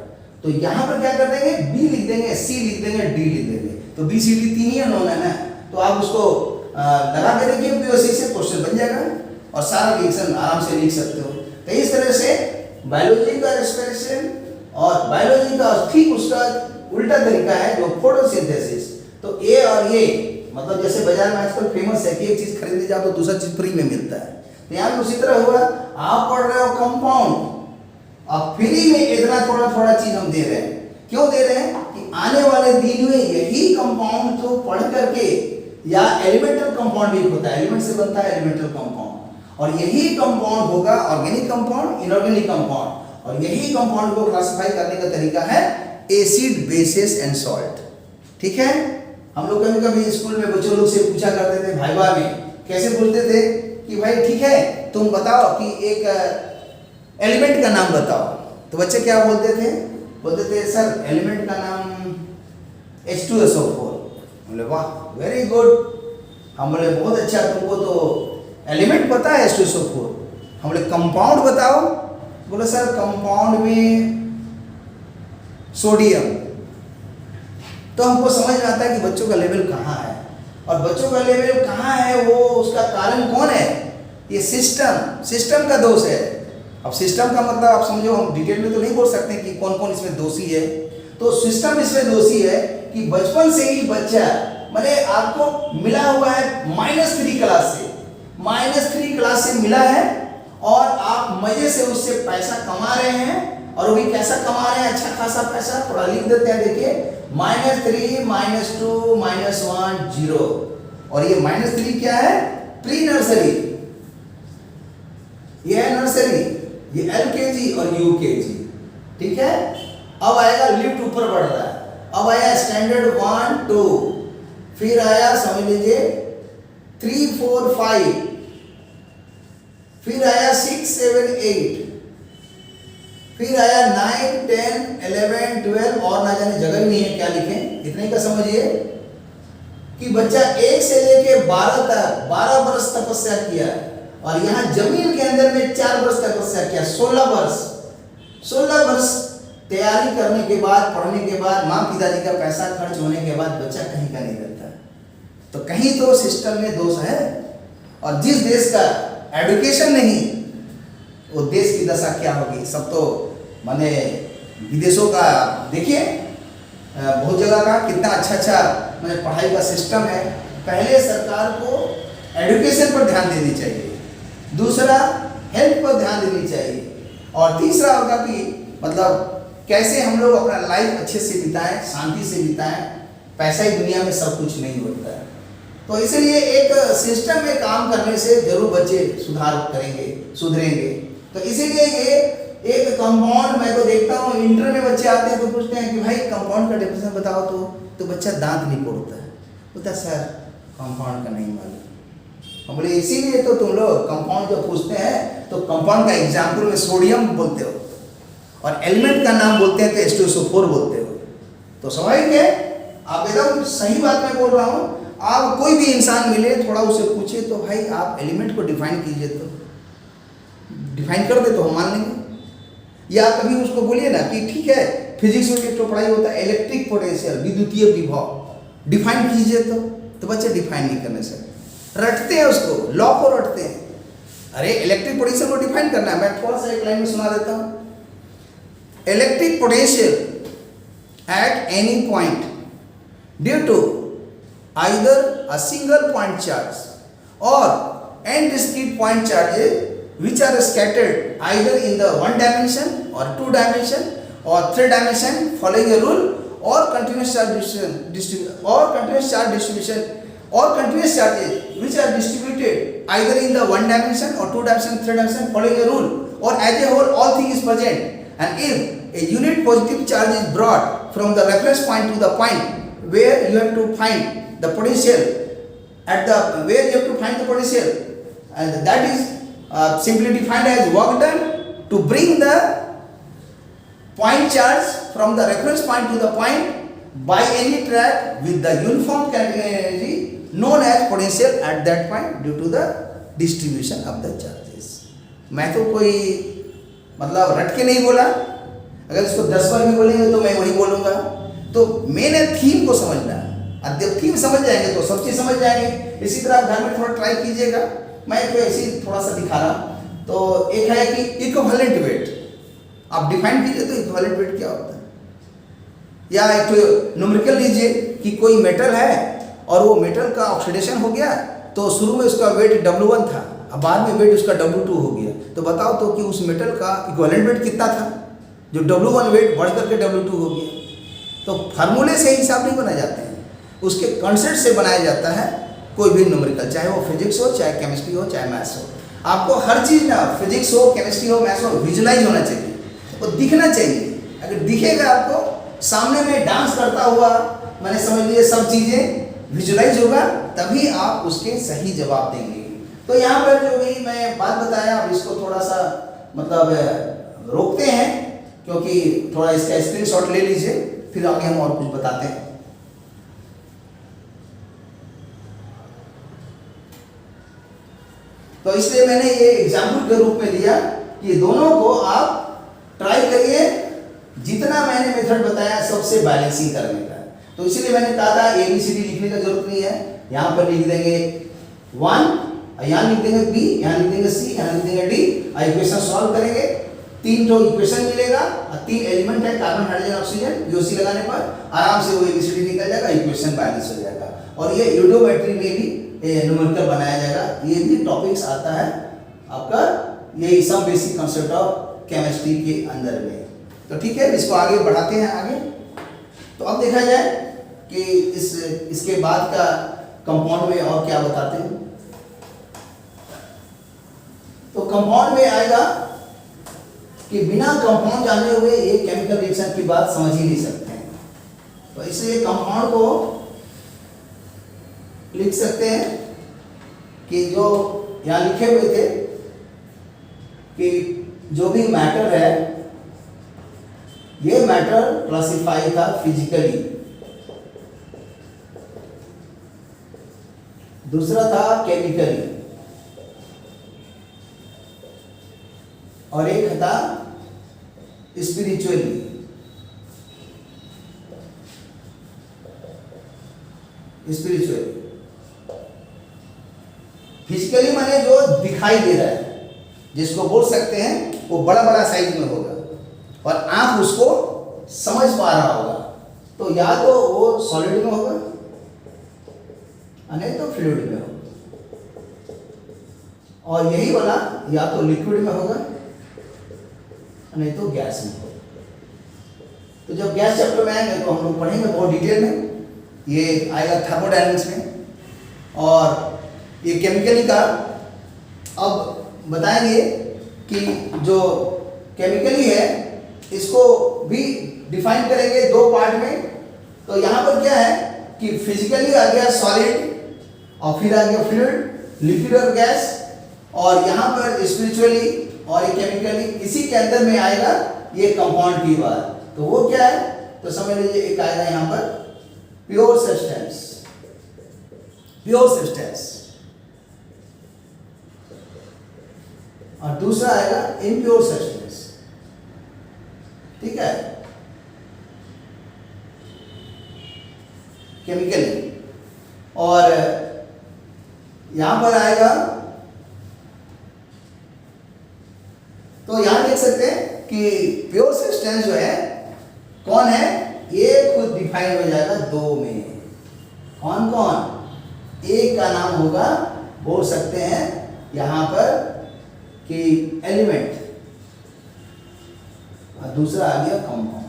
[SPEAKER 1] तो यहाँ पर क्या कर देंगे, B लिख देंगे, C लिख देंगे, D लिख देंगे। तो B C D 3 ही अननोन है ना, तो आप उसको लगा के देखिए, POC से क्वेश्चन बन जाएगा और सारा रिएक्शन आराम से लिख सकते हो। तो इस तरह से बायोलॉजी का रेस्पिरेशन और बायोलॉजी का ठीक उसका उल्टा तरीका है जो फोटोसिंथेसिस। तो ए और ये मतलब जैसे बाजार में आजकल फेमस है कि एक चीज खरीदने जाओ तो दूसरा चीज फ्री में मिलता है, तो यहाँ भी उसी तरह हुआ। आप पढ़ रहे हो कंपाउंड, अब फ्री में इतना थोड़ा थोड़ा चीज हम दे रहे हैं। क्यों दे रहे हैं? कि आने वाले दिन में यही कंपाउंड को पढ़ करके, या एलिमेंटल कंपाउंड भी होता है, एलिमेंट से बनता है एलिमेंटल कंपाउंड, और यही कंपाउंड होगा ऑर्गेनिक कंपाउंड, इनऑर्गेनिक कंपाउंड, और यही कंपाउंड को क्लासिफाई करने का तरीका है एसिड, बेसिस एंड सॉल्ट। ठीक है? हम लोग कभी कभी स्कूल में बच्चों लोग से पूछा करते थे भाईवा में, कैसे बोलते थे कि भाई ठीक है तुम बताओ कि एक एलिमेंट का नाम बताओ, तो बच्चे क्या बोलते थे? बोलते थे सर एलिमेंट का नाम H2SO4। बोले वाह वेरी गुड। हम बोले बहुत अच्छा, तुमको तो एलिमेंट पता है H2SO4। हम बोले कंपाउंड बताओ। बोले सर कंपाउंड में सोडियम। तो हमको समझ में आता है कि बच्चों का लेवल कहाँ है, और बच्चों का लेवल कहाँ है वो उसका कारण कौन है? ये सिस्टम का दोष है। अब सिस्टम का मतलब आप समझो, हम डिटेल में तो नहीं बोल सकते कि कौन कौन इसमें दोषी है। तो सिस्टम इसमें दोषी है कि बचपन से ही बच्चा मैंने आपको मिला हुआ है -3 क्लास से, -3 क्लास से मिला है, और आप मजे से उससे पैसा कमा रहे हैं, और वो भी कैसा कमा रहे हैं? अच्छा खासा पैसा। थोड़ा लिख देते हैं, देखिए -3 -2 -1 0, और ये -3 क्या है? प्री नर्सरी, ये है नर्सरी, ये LKG और UKG। ठीक है? अब आएगा लिफ्ट, ऊपर बढ़ रहा है, अब आया स्टैंडर्ड 1 2, फिर आया समझ लीजिए 3 4 5, फिर आया 6 7 8, फिर आया 9 10 11 12, और ना जाने जगह ही नहीं है क्या लिखें। इतने का समझिए कि बच्चा 1 से लेके 12 तक 12 वर्ष तपस्या किया, और यहाँ जमीन के अंदर में 4 वर्ष तपस्या किया। 16 वर्ष तैयारी करने के बाद, पढ़ने के बाद, माँ पिताजी का पैसा खर्च होने के बाद बच्चा कहीं का नहीं रहता। तो कहीं तो सिस्टम में दोष है, और जिस देश का एजुकेशन नहीं, वो देश की दशा क्या होगी। सब तो माने विदेशों का देखिए, बहुत जगह का कितना अच्छा मैंने पढ़ाई का सिस्टम है। पहले सरकार को एजुकेशन पर ध्यान देनी चाहिए, दूसरा हेल्थ पर ध्यान देनी चाहिए, और तीसरा होगा कि मतलब कैसे हम लोग अपना लाइफ अच्छे से बिताएं, शांति से बिताएं। पैसा ही दुनिया में सब कुछ नहीं होता है। तो इसलिए एक सिस्टम में काम करने से जरूर बच्चे सुधार करेंगे, सुधरेंगे। तो इसीलिए ये एक कंपाउंड, मैं तो देखता हूँ इंटर में बच्चे आते हैं तो पूछते हैं कि भाई कंपाउंड का डेफिनेशन बताओ, तो बच्चा दांत नहीं तोड़ता है, बोलता सर कंपाउंड का नहीं मालूम। हम बोले इसीलिए तो तुम लोग कंपाउंड जब पूछते हैं तो कंपाउंड का एग्जाम्पल में सोडियम बोलते हो, और एलिमेंट का नाम बोलते हैं तो H2SO4 बोलते हो। तो स्वाभाविक है, आप एकदम सही बात मैं बोल रहा हूँ। आप कोई भी इंसान मिले, थोड़ा उसे पूछे तो भाई आप एलिमेंट को डिफाइन कीजिए, तो डिफाइन कर दे तो हम मान लेंगे। या कभी उसको बोलिए ना कि ठीक है फिजिक्स में जो पढ़ाई होता है इलेक्ट्रिक पोटेंशियल, विद्युतीय विभव, डिफाइन कीजिए, तो बच्चे डिफाइन नहीं करने से रटते हैं, उसको लॉ को रटते हैं। अरे इलेक्ट्रिक पोटेंशियल को डिफाइन करना है, मैं थोड़ा सा एक लाइन में सुना देता हूँ। Electric potential at any point due to either a single point charge or n discrete point charges which are scattered either in the one dimension or two dimension or three dimension following a rule, or continuous charge distribution or continuous charges which are distributed either in the one dimension or two dimension, three dimension following a rule, or as a whole all thing is present. And if a unit positive charge is brought from the reference point to the point where you have to find the potential where you have to find the potential, and that is simply defined as work done to bring the point charge from the reference point to the point by any track with the uniform kinetic energy known as potential at that point due to the distribution of the charges. मैं तो कोई मतलब रट के नहीं बोला, अगर इसको 10 बार भी बोलेंगे तो मैं वही बोलूँगा। तो मैंने थीम को समझना, जब थीम समझ जाएंगे तो सब चीज समझ जाएंगे। इसी तरह आप घर में थोड़ा ट्राई कीजिएगा, मैं तो ऐसे ही थोड़ा सा दिखा रहा हूँ। तो एक है कि इक्विवेलेंट वेट, आप डिफाइन कीजिए तो इक्विवेलेंट वेट क्या होता है। या एक तो न्यूमेरिकल लीजिए कि कोई मेटल है और वो मेटल का ऑक्सीडेशन हो गया, तो शुरू में उसका वेट W1 था, अब बाद में वेट उसका W2 हो गया। तो बताओ तो कि उस मेटल का इक्विवेलेंट वेट कितना था, जो W1 वेट बढ़ करके W2 हो गया। तो फार्मूले से हिसाब नहीं बनाए जाते हैं, उसके कॉन्सेप्ट से बनाया जाता है कोई भी न्यूमेरिकल, चाहे वो फिजिक्स हो, चाहे केमिस्ट्री हो, चाहे मैथ्स हो। आपको हर चीज़ ना, फिजिक्स हो, केमिस्ट्री हो, मैथ्स हो, विजुलाइज होना चाहिए, वो दिखना चाहिए। अगर दिखेगा आपको सामने में डांस करता हुआ, मैंने समझ लीजिए सब चीज़ें विजुलाइज होगा, तभी आप उसके सही जवाब देंगे। तो यहाँ पर जो भी मैं बात बताया, अब इसको थोड़ा सा मतलब रोकते हैं, क्योंकि थोड़ा इसका स्क्रीनशॉट ले लीजिए, फिर आगे हम और कुछ बताते हैं। तो इसलिए मैंने ये एग्जाम्पल के रूप में लिया कि दोनों को आप ट्राई करिए, जितना मैंने मेथड बताया सबसे बैलेंसिंग करने का। तो इसीलिए मैंने कहा था ABCD लिखने का जरूरत नहीं है, यहाँ पर लिख देंगे 1, यहाँ लिख देंगे B, यहाँ लिख देंगे C, यहाँ लिख देंगे D, इक्वेशन सॉल्व करेंगे, 3 तो इक्वेशन मिलेगा, 3 एलिमेंट है कार्बन, हाइड्रोजन, ऑक्सीजन, VOC लगाने पर आराम से वो ABCD निकल जाएगा, इक्वेशन बैलेंस हो जाएगा। और ये यूडोमेट्री में भी न्यूमेरिकल बनाया जाएगा। ये भी टॉपिक्स आता है आपका, ये सब बेसिक कंसेप्ट ऑफ केमिस्ट्री के अंदर में। तो ठीक है, इसको आगे बढ़ाते हैं आगे। तो अब देखा जाए कि इसके बाद का कंपाउंड में और क्या बताते हैं। तो कंपाउंड में आएगा कि बिना कंपाउंड जाने हुए ये केमिकल रिएक्शन की बात समझ ही नहीं सकते हैं। तो इसलिए कंपाउंड को लिख सकते हैं कि जो यहाँ लिखे हुए थे कि जो भी मैटर है, ये मैटर क्लासिफाई था फिजिकली, दूसरा था केमिकली, और एक था स्पिरिचुअली। फिजिकली माने जो दिखाई दे रहा है, जिसको बोल सकते हैं वो बड़ा बड़ा साइज में होगा और आंख उसको समझ पा रहा होगा। तो या तो वो सॉलिड में होगा, नहीं तो फ्लूइड में होगा। और यही वाला या तो लिक्विड में होगा नहीं तो गैस में होगा। तो जब गैस चैप्टर में आएंगे तो हम लोग पढ़ेंगे बहुत डिटेल में, ये आएगा थर्मोडायनेमिक्स में, और ये केमिकली का अब बताएंगे कि जो केमिकली है इसको भी डिफाइन करेंगे दो पार्ट में। तो यहाँ पर क्या है कि फिजिकली आ गया सॉलिड, और फिर आ गया फ्लूइड, लिक्विड और गैस, और यहाँ पर स्पिरिचुअली और केमिकली, इसी के अंदर में आएगा ये कंपाउंड की बात। तो वो क्या है तो समझ लीजिए, एक आएगा यहाँ पर प्योर सब्सटेंस, प्योर सब्सटेंस, और दूसरा आएगा इम्प्योर सब्सटेंस। ठीक है, केमिकली। और यहां पर आएगा, तो यहां देख सकते हैं कि प्योर सब्सटेंस जो है कौन है, ये खुद डिफाइन हो जाएगा दो में। कौन कौन? एक का नाम होगा, बोल सकते हैं यहां पर कि एलिमेंट, और दूसरा आ गया कंपाउंड।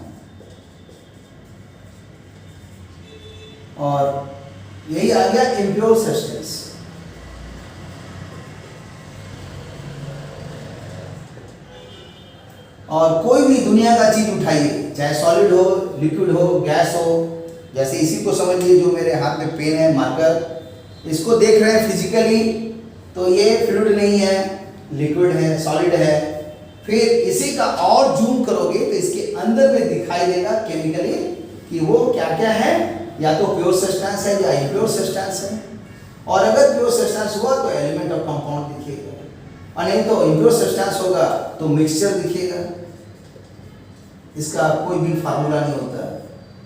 [SPEAKER 1] और यही आ गया इम्प्योर सब्सटेंस। और कोई भी दुनिया का चीज उठाइए, चाहे सॉलिड हो, लिक्विड हो, गैस हो, जैसे इसी को समझ लीजिए, जो मेरे हाथ में पेन है, मार्कर, इसको देख रहे हैं फिजिकली, तो ये फ्लूइड नहीं है, लिक्विड है, सॉलिड है। फिर इसी का और जूम करोगे तो इसके अंदर में दिखाई देगा केमिकली कि वो क्या क्या है, या तो प्योर सब्सटेंस है या इम्प्योर सब्सटेंस है। और अगर प्योर सब्सटेंस हुआ तो एलिमेंट और कंपाउंड दिखेगा, और नहीं तो इम्प्योर सब्सटेंस होगा तो मिक्सचर दिखेगा। इसका कोई भी फार्मूला नहीं होता है,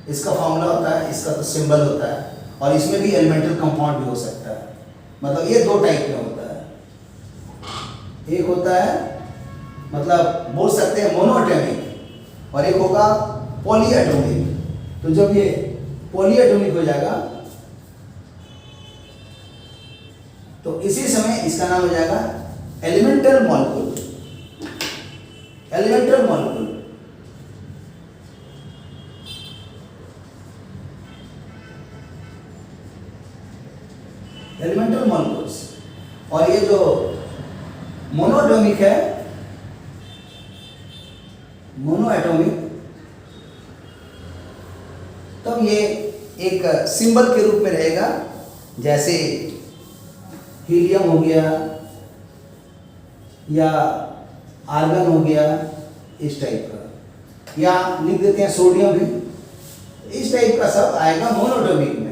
[SPEAKER 1] इसका फार्मूला होता है, इसका तो सिंबल होता है, और इसमें भी एलिमेंटल कंपाउंड भी हो सकता है। मतलब ये दो टाइप में होता है, एक होता है मतलब बोल सकते हैं मोनोएटॉमिक, और एक होगा पॉलीएटॉमिक। तो जब ये पॉलीएटॉमिक हो जाएगा तो इसी समय इसका नाम हो जाएगा elemental molecule, elemental molecule. Elemental molecules. और ये जो मोनोएटॉमिक है, मोनोएटॉमिक, तब ये एक सिंबल के रूप में रहेगा, जैसे हीलियम हो गया या आर्गन हो गया, इस टाइप का, या लिख देते हैं सोडियम भी, इस टाइप का सब आएगा मोनोएटॉमिक में।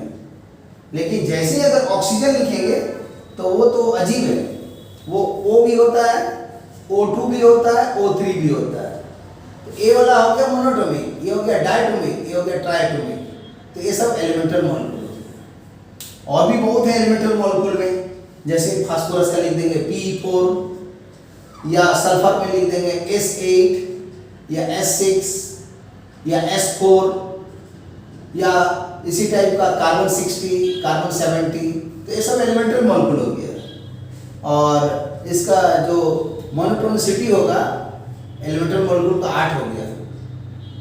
[SPEAKER 1] लेकिन जैसे अगर ऑक्सीजन लिखेंगे तो वो तो अजीब है, वो O भी होता है, O2 भी होता है, O3 भी होता है। तो ए वाला हो गया मोनोएटॉमिक, ये हो गया डायटोमिक, ये हो गया ट्राइटोमिक। तो ये सब एलिमेंटल मॉलिक्यूल होते हैं। और भी बहुत है एलिमेंटल मॉलिक्यूल में, जैसे फास्फोरस का लिख देंगे P4, या सल्फर में लिख देंगे S8 या S6 या S4, या इसी टाइप का कार्बन 60, कार्बन 70। तो ये सब एलिमेंटल मॉलिक्यूल हो गया। और इसका जो मोनोटोनिसिटी होगा एलिमेंटल मॉलिक्यूल का 8 हो गया,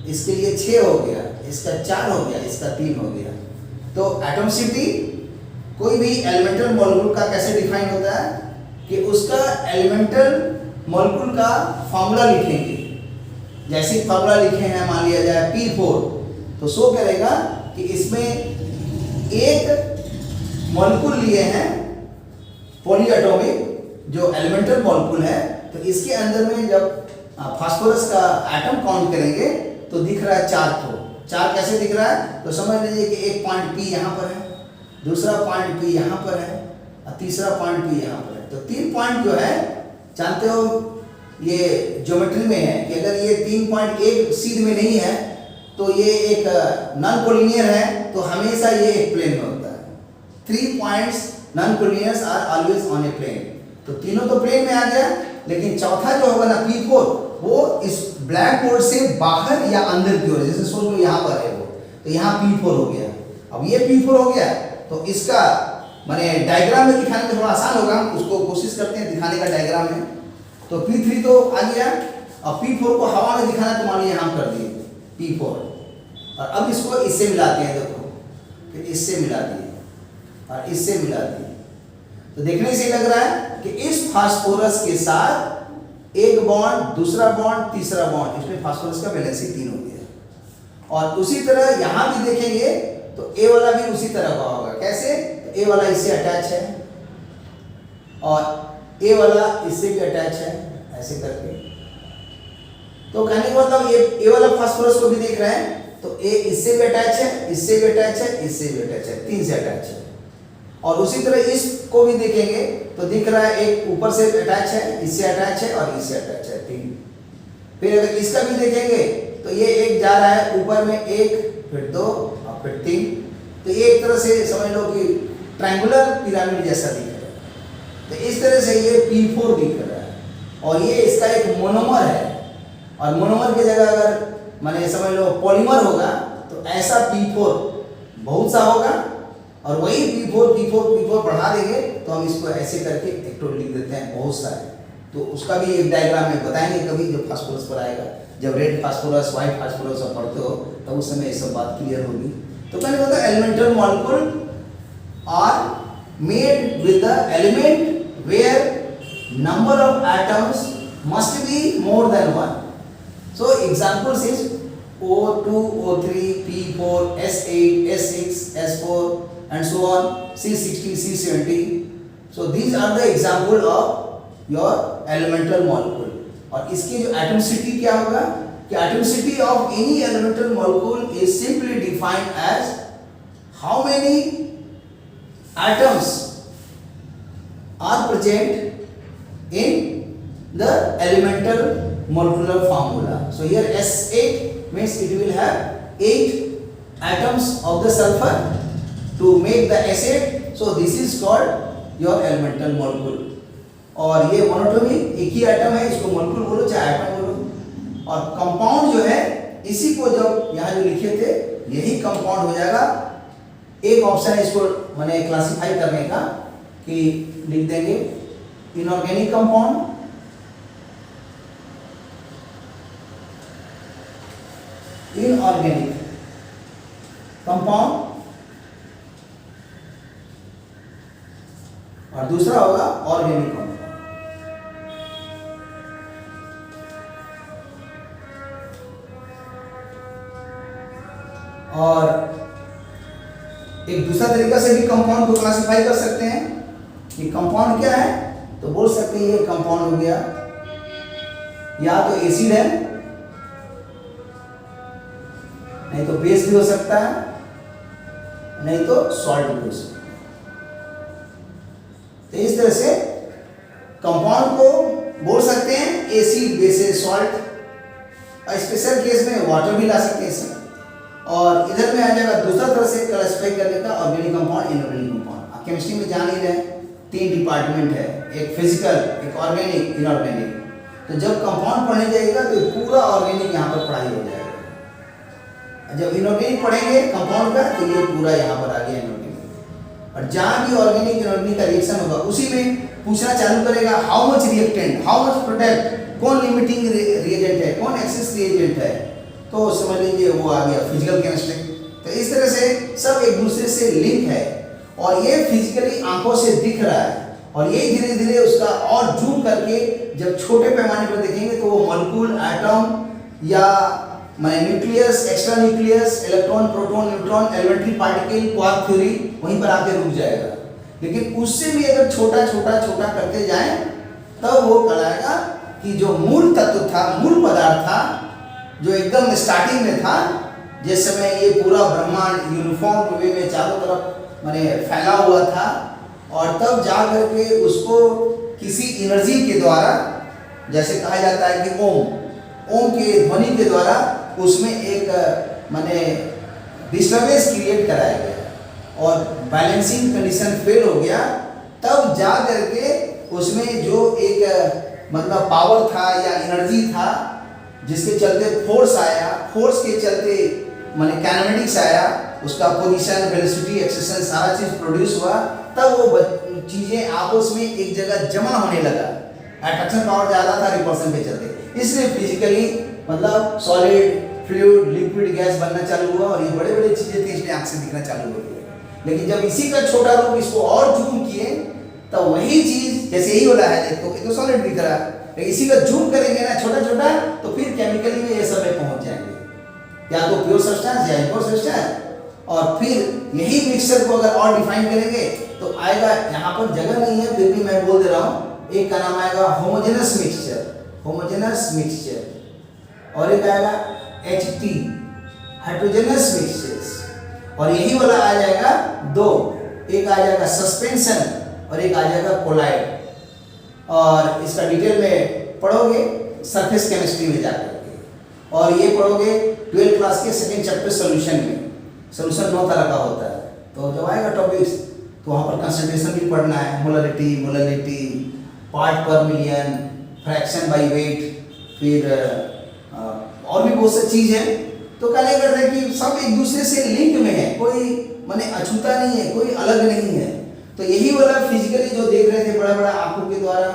[SPEAKER 1] इसके लिए 6 हो गया, इसका 4 हो गया, इसका 3 हो गया। तो एटॉमिसिटी कोई भी एलिमेंटल मॉलिक्यूल का कैसे डिफाइन होता है कि उसका एलिमेंटल मॉलिक्यूल का फॉर्मूला लिखेंगे। जैसे फॉर्मूला लिखे हैं, मान लिया जाए P4, तो शो करेगा कि इसमें एक मॉलिक्यूल लिए हैं पॉलीएटॉमिक, जो एलिमेंटल मॉलिक्यूल है। तो इसके अंदर में जब फास्फोरस का एटम काउंट करेंगे तो दिख रहा है 4 को। 4 कैसे दिख रहा है तो समझ लीजिए कि एक पॉइंट P यहाँ पर है, दूसरा पॉइंट P यहाँ पर है, और तीसरा पॉइंट P यहाँ पर है। तो 3 पॉइंट जो है, जानते हो ये ज्योमेट्री में है कि अगर ये 3 पॉइंट एक सीध में नहीं है तो ये एक नॉन कोलिनियर है, तो हमेशा ये एक प्लेन में होता है। 3 points non collinears are always on a plane. तो तीनों तो प्लेन में आ गया, लेकिन चौथा जो होगा ना P4, वो इस ब्लैक बोर्ड से बाहर या अंदर की ओर, जैसे सोच लो यहाँ पर है वो, तो यहाँ P4 हो गया। अब ये P4 हो गया तो इसका माने डायग्राम में दिखाने में थोड़ा आसान होगा, उसको कोशिश करते हैं दिखाने का डायग्राम में। तो P3 तो आ गया, अब P4 को हवा में दिखाना तो मान लीजिए यहाँ कर दिए P4, और अब इसको इससे मिलाते हैं, देखो फिर इससे मिला दिए और इससे मिला दिए। तो देखने से लग रहा है कि इस फास्फोरस के साथ एक बॉन्ड, दूसरा बॉन्ड, तीसरा बॉन्ड, इसमें फास्फोरस का वैलेंसी 3 हो गया। और उसी तरह यहाँ भी देखेंगे तो ए वाला भी उसी तरह का होगा। कैसे? तो ए वाला इससे अटैच है और ए वाला इससे भी अटैच है, ऐसे करके। तो कहने का मतलब ये ए वाला फास्फोरस को भी देख रहे हैं तो ए इससे भी अटैच है, इससे भी अटैच है, इससे भी अटैच है, 3 से अटैच है। और उसी तरह इसको भी देखेंगे तो दिख रहा है एक ऊपर से अटैच है, इससे अटैच है और इससे अटैच है, 3। फिर अगर इसका भी देखेंगे तो ये एक जा रहा है ऊपर में, 1 फिर 2 और फिर 3। तो ये एक तरह से समझ लो कि ट्रायंगुलर पिरामिड जैसा दिख रहा है। तो इस तरह से ये P4 दिख रहा है और ये इसका एक मोनोमर है। और मोनोमर की जगह अगर माने समझ लो पॉलीमर होगा तो ऐसा P4 बहुत सा होगा, और वही P4 बढ़ा देंगे तो हम इसको ऐसे करके इलेक्ट्रोड लिख देते हैं बहुत सारे। तो उसका भी एक डायग्राम में बताएंगे कभी जब फास्फोरस पर आएगा, जब रेड फास्फोरस, व्हाइट फास्फोरस आप पढ़ते हो तो उस समय ये सब बात क्लियर होगी। तो मैंने बताया elemental molecule are made with the element where number of atoms must be more than 1। So examples is O2, O3, P4, S8, S6, S4 and so on, C60, C70. So these are the example of your elemental molecule. और इसकी जो atomicity क्या होगा कि atomicity of any elemental molecule is simply defined as how many atoms are present in the elemental molecular formula. So here S8 means it will have 8 atoms of the sulfur to make the acid. So this is called your elemental molecule. और ये मोनोटोमी एक ही atom है, इसको molecule बोलो चाहे atom बोलो। और compound जो है इसी को जब यहाँ जो लिखे थे यही कंपाउंड हो जाएगा। एक ऑप्शन है इसको मैंने क्लासिफाई करने का कि लिख देंगे इनऑर्गेनिक कंपाउंड, इनऑर्गेनिक कंपाउंड, और दूसरा होगा ऑर्गेनिक कंपाउंड। और एक दूसरा तरीका से भी कंपाउंड को क्लासिफाई कर सकते हैं कि कंपाउंड क्या है, तो बोल सकते हैं ये कंपाउंड हो गया या तो एसिड है, नहीं तो बेस भी हो सकता है, नहीं तो सॉल्ट भी हो सकता है। तो इस तरह से कंपाउंड को बोल सकते हैं acid, base, salt. Special case में वाटर भी ला सकते हैं इसमें। और इधर में आ जाएगा दूसरा तरह से क्लासिफाई करने का ऑर्गेनिक कंपाउंड, इनऑर्गेनिक कंपाउंड। आप केमिस्ट्री में जान ही रहे 3 डिपार्टमेंट है, एक फिजिकल, एक ऑर्गेनिक, इनऑर्गेनिक। तो जब कंपाउंड पढ़ने जाएगा तो पूरा ऑर्गेनिक यहाँ पर पढ़ाई हो जाएगा। जब इनऑर्गेनिक पढ़ेंगे कंपाउंड का तो ये पूरा यहाँ पर आ गया इनऑर्गेनिक। और जहाँ भी ऑर्गेनिक इनऑर्गेनिक का रिएक्शन होगा उसी में पूछना चालू करेगा how much reactant, how much product, कौन लिमिटिंग रिएजेंट है, कौन एक्सेस रिएजेंट है। तो समझ लीजिए वो आ गया फिजिकल केमिस्ट्री। तो इस तरह से सब एक दूसरे से लिंक है और ये फिजिकली आंखों से दिख रहा है। और ये धीरे धीरे उसका और जूम करके जब छोटे पैमाने पर देखेंगे तो वो मॉलिक्यूल, एटम या माने nucleus, extra nucleus, electron, proton, neutron, elementary particle, quark theory वहीं पर आके रुक जाएगा। लेकिन उससे भी अगर छोटा छोटा छोटा करते जाएं तब वो कहलाएगा कि जो मूल तत्व था, मूल पदार्थ था, जो एकदम स्टार्टिंग में था, जिस समय ये पूरा ब्रह्मांड यूनिफॉर्म वे में चारों तरफ माने फैला हुआ था, और तब जा करके उसको किसी एनर्जी के द्वारा, जैसे कहा जाता है कि ओम के ध्वनि के द्वारा उसमें एक माने डिस्टर्बेंस क्रिएट कराया गया और बैलेंसिंग कंडीशन फेल हो गया। तब जा करके उसमें जो एक मतलब पावर था या एनर्जी था जिसके चलते फोर्स आया, फोर्स के चलते माने काइनेमेटिक्स आया, उसका पोजीशन, वेलोसिटी, एक्सेलरेशन सारा चीज प्रोड्यूस हुआ। तब वो चीजें आपस में एक जगह जमा होने लगा, अट्रैक्शन पावर ज्यादा था रिपल्शन के चलते, इसलिए फिजिकली मतलब सॉलिड, फ्लूइड, लिक्विड, गैस बनना चालू हुआ और ये बड़े बड़े चीजें थी इसलिए आंख से दिखना चालू हो गया। लेकिन जब इसी का छोटा रूप इसको और जूम किए तो वही चीज जैसे यही हो रहा है, देखो ये तो सॉलिड दिख रहा है, लेकिन इसी का जूम करेंगे ना छोटा छोटा तो फिर केमिकली में ये सब में पहुंच जाएंगे, या तो प्योर सब्सटेंस या इम्प्योर सब्सटेंस। और फिर यही मिक्सचर को अगर और डिफाइन करेंगे तो आएगा, यहाँ पर जगह नहीं है फिर भी मैं बोल दे रहा हूँ, एक का नाम आएगा होमोजेनस मिक्सचर, होमोजेनस मिक्सचर, और एक आएगा HT हेटेरोजेनस मिक्सचर्स, और यही वाला आ जाएगा दो, एक आ जाएगा सस्पेंशन और एक आ जाएगा कोलाइड। और इसका डिटेल में पढ़ोगे सरफेस केमिस्ट्री में जाकर के, और ये पढ़ोगे 12th क्लास के सेकंड चैप्टर सॉल्यूशन में, सॉल्यूशन 9 तरह का होता है। तो जब आएगा टॉपिक्स तो वहाँ पर कंसंट्रेशन भी पढ़ना है, मोलरिटी, मोलरिटी, पार्ट पर मिलियन, फ्रैक्शन बाय वेट, फिर और भी बहुत सी चीज़ है। तो कहने करते हैं कि सब एक दूसरे से लिंक में है, कोई माने अछूता नहीं है, कोई अलग नहीं है। तो यही वाला फिजिकली जो देख रहे थे बड़ा बड़ा आंखों के द्वारा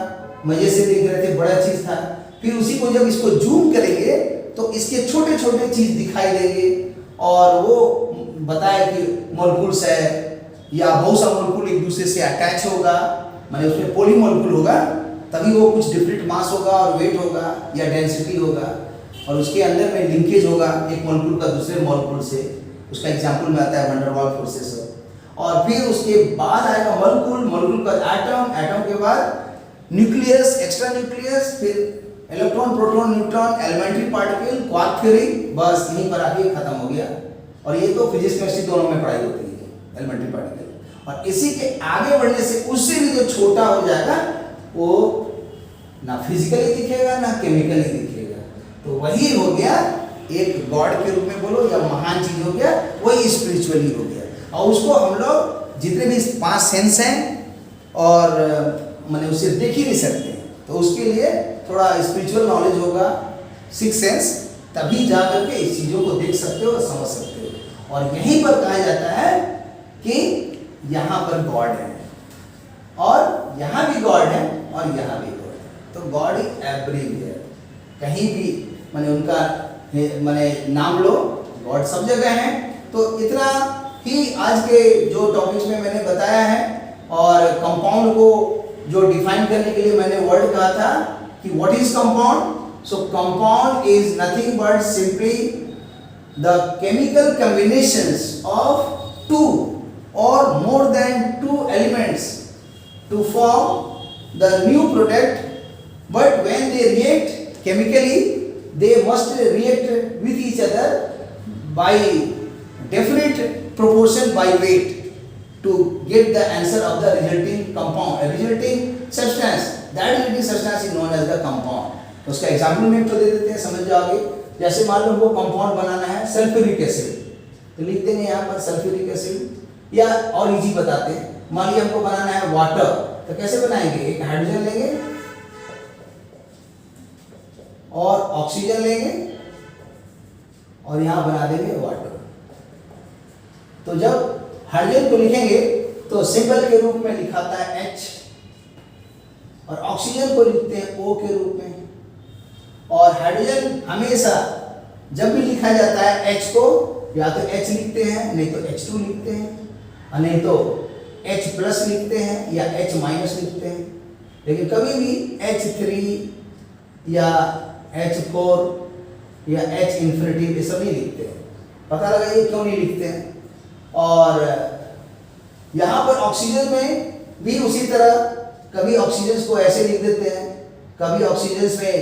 [SPEAKER 1] मजे से देख रहे थे, बड़ा चीज था, फिर उसी को जब इसको जूम करेंगे तो इसके छोटे छोटे चीज दिखाई देंगे, और वो बताया कि मॉलिक्यूल्स है या बहुत सा मॉलिक्यूल एक दूसरे से अटैच होगा, माने उसमें पॉली मॉलिक्यूल होगा, तभी वो कुछ डिफरेंट मास होगा और वेट होगा या डेंसिटी होगा, और उसके अंदर में लिंकेज होगा एक मॉलिक्यूल का दूसरे मॉलिक्यूल से। उसका एग्जांपल में आता है वैन डेर वाल्स फोर्सेस। और फिर उसके बाद आएगा मॉलिक्यूल, मॉलिक्यूल का एटम, एटम के बाद न्यूक्लियस, एक्स्ट्रा न्यूक्लियस, फिर electron, proton, neutron, elementary particle, quark theory, बस यहीं पर आके खत्म हो गया। और ये तो फिजिक्स केमिस्ट्री दोनों में पढ़ाई होती है एलिमेंट्री पार्टिकल। और इसी के आगे बढ़ने से उससे भी जो छोटा हो जाएगा वो ना फिजिकली दिखेगा ना केमिकली दिखेगा, तो वही हो गया एक गॉड के रूप में बोलो या महान चीज हो गया, वही स्पिरिचुअली हो गया। और उसको हम लोग जितने भी 5 सेंस हैं और मैंने उसे देख ही नहीं सकते, तो उसके लिए थोड़ा स्पिरिचुअल नॉलेज होगा, 6 सेंस, तभी जा करके इस चीज़ों को देख सकते हो और समझ सकते हो। और यहीं पर कहा जाता है कि यहाँ पर गॉड है और यहाँ भी गॉड है और यहाँ भी गॉड है, तो गॉड इज एवरीवेयर, कहीं भी मैंने उनका मैंने नाम लो, गॉड सब जगह है। तो इतना ही आज के जो टॉपिक्स में मैंने बताया है। और कंपाउंड को जो डिफाइन करने के लिए मैंने वर्ड कहा था कि what is compound. So compound is nothing but simply the chemical combinations of 2 or more than 2 elements to form the new product, but when they react chemically they must react with each other by definite proportion by weight to get the answer of the resulting compound, a resulting substance. That resulting substance is known as the compound. तो उसका example में तो दे देते हैं, समझ जाओगे। जैसे मान लो वो कंपाउंड बनाना है सल्फ्यूरिक एसिड, तो लिख देंगे यहाँ पर सल्फ्यूरिक एसिड, या और इजी बताते हैं, मान लिया हमको बनाना है वाटर, तो कैसे बनाएंगे, एक हाइड्रोजन लेंगे और ऑक्सीजन लेंगे और यहां बना देंगे वाटर। तो जब हाइड्रोजन को लिखेंगे तो सिंबल के रूप में लिखाता है H, और ऑक्सीजन को लिखते हैं O के रूप में। और हाइड्रोजन हमेशा जब भी लिखा जाता है H को या तो H लिखते हैं, नहीं तो H2 लिखते हैं, नहीं तो H प्लस लिखते हैं या H माइनस लिखते हैं। लेकिन कभी भी H3 या H4 या H इन्फिनिटी ये सब नहीं लिखते हैं। पता लगाइए क्यों नहीं लिखते हैं। और यहाँ पर ऑक्सीजन में भी उसी तरह, कभी ऑक्सीजन को ऐसे लिख देते हैं, कभी ऑक्सीजन में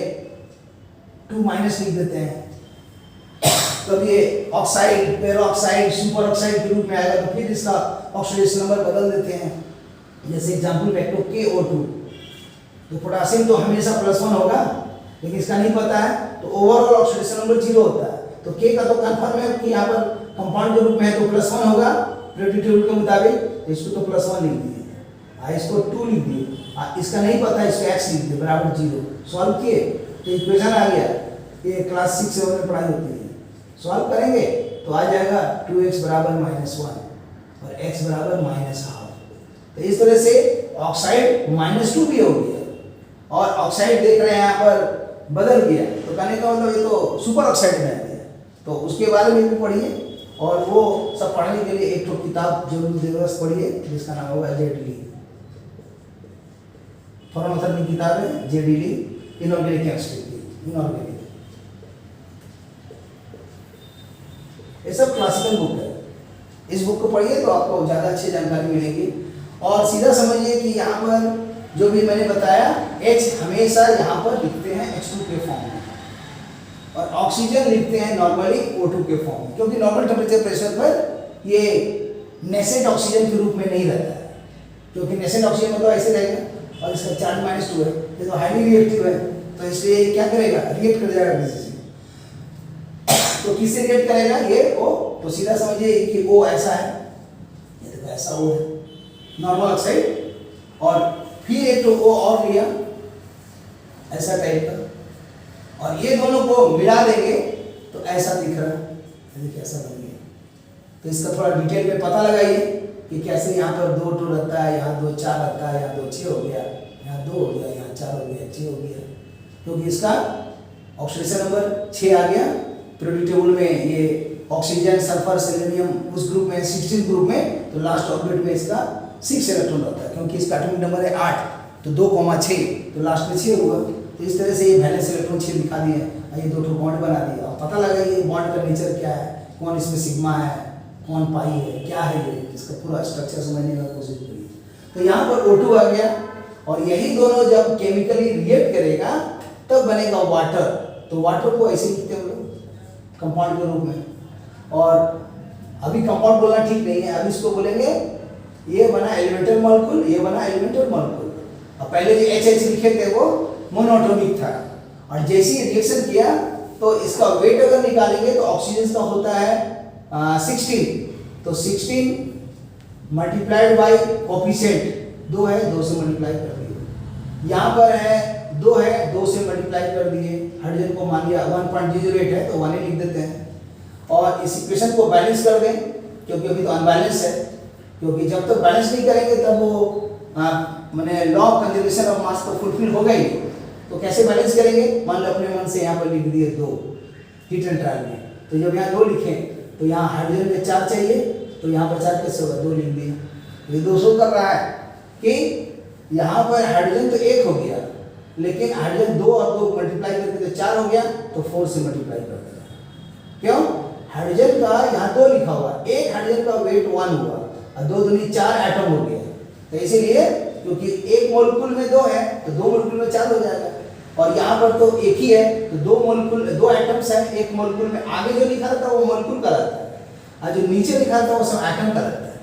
[SPEAKER 1] 2 माइनस लिख देते हैं, तब ये ऑक्साइड, पेरोक्साइड, सुपर ऑक्साइड के रूप में आएगा, तो फिर इसका ऑक्सीडेशन नंबर बदल देते हैं। जैसे एग्जांपल में तो KO2, तो पोटेशियम तो हमेशा +1 होगा, लेकिन इसका नहीं पता है, तो ओवरऑल ऑक्सीडेशन नंबर 0 होता है। तो K का तो कंफर्म है कि यहाँ पर कंपाउंड के रूप में है तो +1 होगा पीरियोडिक टेबल के मुताबिक, तो इसको तो +1 लिख दिए, इसको 2 लिख दिए, इसका नहीं पता, इसको x लिख दिए बराबर 0। सॉल्व किए तो इक्वेशन आ गया, ये क्लास 6-7 में पढ़ाई होती है। सॉल्व करेंगे तो आ जाएगा 2x बराबर -1 और x बराबर -12। तो इस तरह से ऑक्साइड -2 भी हो गया, और ऑक्साइड देख रहे हैं यहाँ पर बदल गया, तो कहने का मतलब ये तो सुपर ऑक्साइड में आ गया। तो उसके बारे में भी पढ़िए, और वो सब पढ़ने के लिए एक तो किताब जरूर जरूरत पढ़िए जिसका नाम होगा जेडी ली, थॉमसन की किताब है जेडी ली, इनऑर्गेनिक केमिस्ट्री की, इनऑर्गेनिक। ये सब क्लासिकल बुक है, इस बुक को पढ़िए तो आपको ज़्यादा अच्छी जानकारी मिलेगी। और सीधा समझिए कि यहाँ पर जो भी मैंने बताया, H हमेशा यहाँ पर लिखते हैं H2 के फॉर्म में, और ऑक्सीजन लिखते हैं नॉर्मली O2 के फॉर्म में, क्योंकि नॉर्मल टेम्परेचर प्रेशर पर ये नेसेंट ऑक्सीजन के रूप में नहीं रहता है, क्योंकि नेसेंट ऑक्सीजन मतलब ऐसे रहेगा, और इसका चार्ज -2 है, ये तो हाईली रिएक्टिव है, तो इसलिए क्या करेगा, रिएक्ट कर जाएगा किसी से। तो किससे रिएक्ट करेगा, ये O, तो सीधा समझिए कि O ऐसा है, ये देखो ऐसा O है नॉर्मल ऑक्साइड, और फिर एक तो O और लिया ऐसा टाइप का, और ये दोनों को मिला देंगे तो ऐसा दिख रहा है, देखिए ऐसा बन गया। तो इसका थोड़ा डिटेल में पता लगाइए कि कैसे यहाँ पर 2 रहता है, यहाँ 2 4 रहता है, यहाँ 2 6 हो गया, यहाँ 2 हो गया, यहाँ 4 हो गया, 6 हो गया, क्योंकि इसका ऑक्सीडेशन नंबर 6 आ गया। पीरियोडिक टेबल में ये ऑक्सीजन, सल्फर, सेलेनियम उस ग्रुप में 16 ग्रुप में, तो लास्ट ऑर्बिट में इसका 6 इलेक्ट्रॉन रहता है, क्योंकि इसका एटॉमिक नंबर है 8, तो 2,6, तो लास्ट में 6 हुआ। तो इस तरह से ये वैलेंस इलेक्ट्रॉन 6 दिखा दिए, ये 2 बॉन्ड बना दिया, और पता लगा ये बॉन्ड का नेचर क्या है, कौन इसमें सिग्मा है, कौन पाई है, क्या है ये, इसका पूरा स्ट्रक्चर समझने का कोशिश करिए। तो यहाँ पर O2 आ गया, और यही दोनों जब केमिकली रिएक्ट करेगा तब बनेगा वाटर। तो वाटर को ऐसे लिखते हैं हम लोग कंपाउंड के रूप में, और अभी कंपाउंड बोलना ठीक नहीं है, अभी इसको बोलेंगे ये बना एलिमेंटल मॉलिक्यूल, ये बना एलिमेंटल मॉलिक्यूल। अब पहले जो H लिखे थे वो मोनोएटॉमिक था, और जैसे ही रिएक्शन किया तो इसका वेट अगर निकालेंगे तो ऑक्सीजन का होता है 16, तो 16 मल्टीप्लाइड बाय कोफिशिएंट 2 है, 2 से मल्टीप्लाई कर दिए, यहाँ पर है 2 है, 2 से मल्टीप्लाई कर दिए, हाइड्रोजन को मान लिया 1.08 है तो 1 ही लिख देते हैं, और इस इक्वेशन को बैलेंस कर दें, क्योंकि अभी तो अनबैलेंस है, क्योंकि जब तक बैलेंस नहीं करेंगे तब वो मैंने law of conservation of mass तो फुलफिल हो गई। तो कैसे बैलेंस करेंगे, मान लो अपने मन से यहाँ पर लिख दिए 2 हीट एंड ट्रायल में, तो जब यहाँ 2 लिखें तो यहाँ हाइड्रोजन में 4 चाहिए, तो यहाँ पर 4 कैसे होगा, 2 लिख दिए। ये 200 कर रहा है कि यहाँ पर हाइड्रोजन तो 1 हो गया, लेकिन हाइड्रोजन 2 और 2 मल्टीप्लाई करके तो 4 हो गया, तो 4 से मल्टीप्लाई कर देगा। क्यों, हाइड्रोजन का यहाँ 2 लिखा हुआ, एक हाइड्रोजन का वेट 1 हुआ, और 2 दूनी 4 एटम हो गया, तो इसीलिए क्योंकि एक मॉलिक्यूल में 2 है तो 2 मॉलिक्यूल में 4 हो जाएगा, और यहाँ पर तो एक ही है, तो 2 मॉलिक्यूल 2 एटम्स हैं एक मॉलिक्यूल में, आगे जो लिखा रहता है वो मॉलिक्यूल का रहता है, और जो नीचे लिखा रहता है वो सब एटम का रहता है।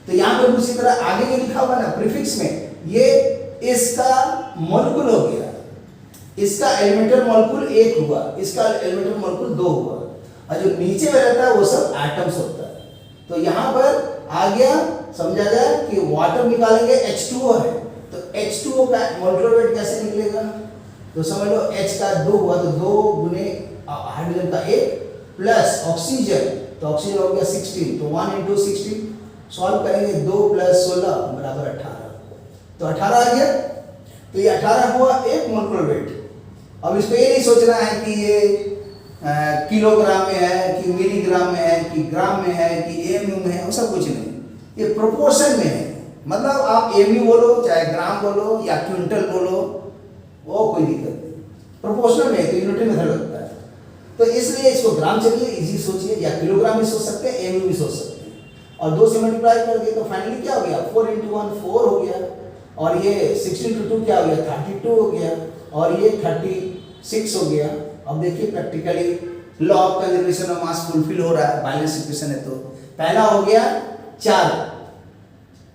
[SPEAKER 1] तो यहाँ पर उसी तरह आगे जो लिखा हुआ ना प्रीफिक्स में, ये इसका मॉलिक्यूल हो गया, इसका एलिमेंटल मॉलिक्यूल 1 हुआ, इसका एलिमेंटल मॉलिक्यूल 2 हुआ, और जो नीचे में रहता है वो सब एटम्स होता है। तो यहाँ पर आ गया, समझा जाए कि वाटर निकालेंगे H2O है, तो H2O का मोलेकुलर वेट कैसे निकलेगा, तो समझ लो H का 2 हुआ, तो 2 गुने हाइड्रोजन का 1 प्लस ऑक्सीजन, तो ऑक्सीजन हो गया 16, तो 1 × 16 सॉल्व करेंगे, 2 + 16 बराबर 18, तो 18 आ गया। तो ये 18 हुआ एक मोलेकुलर वेट। अब इसको ये नहीं सोचना है कि ये किलोग्राम में है कि मिलीग्राम में है कि ग्राम में है कि एमयू में है, वो सब कुछ नहीं, ये प्रोपोर्शन में है। मतलब आप एमयू बोलो चाहे ग्राम बोलो या क्विंटल बोलो, वो कोई दिक्कत नहीं, प्रोपोर्शनल में है तो यूनिट मेथड लगता है। तो इसलिए इसको ग्राम चलिए इजी सोचिए, या किलोग्राम भी सोच सकते हैं, एमयू भी सोच सकते हैं, और 2 से मल्टीप्लाई कर दिए तो फाइनली क्या हो गया, 4 × 1 4 हो गया, और ये 16 × 2 क्या हो गया, 32 हो गया, और ये 36 हो गया। अब देखिए practically law of conservation of mass fulfil हो रहा है, बैलेंस इक्वेशन है। तो पहला हो गया 4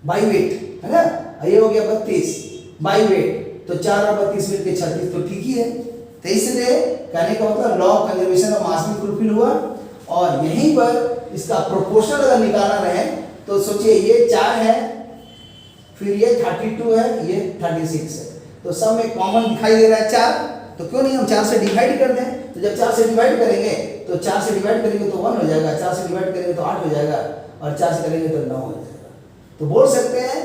[SPEAKER 1] बाई वेट है ना, ये हो गया 32 बाई वेट, तो 4 और 32 मिलकर 36, तो ठीक ही है। तो इसलिए कहने का मतलब law of conservation of mass भी फुलफिल हुआ, और यहीं पर इसका प्रोपोर्शनल अगर निकालना रहे तो सोचिए ये 4 है, फिर ये 32 है, ये 36 है, तो सब में कॉमन दिखाई दे रहा है 4, तो क्यों नहीं हम 4 से डिवाइड कर दें। तो जब 4 से डिवाइड करेंगे तो 4 से डिवाइड करेंगे तो 1 हो जाएगा, 4 से डिवाइड करेंगे तो 8 हो जाएगा, और 4 से करेंगे तो 9 हो जाएगा। तो बोल सकते हैं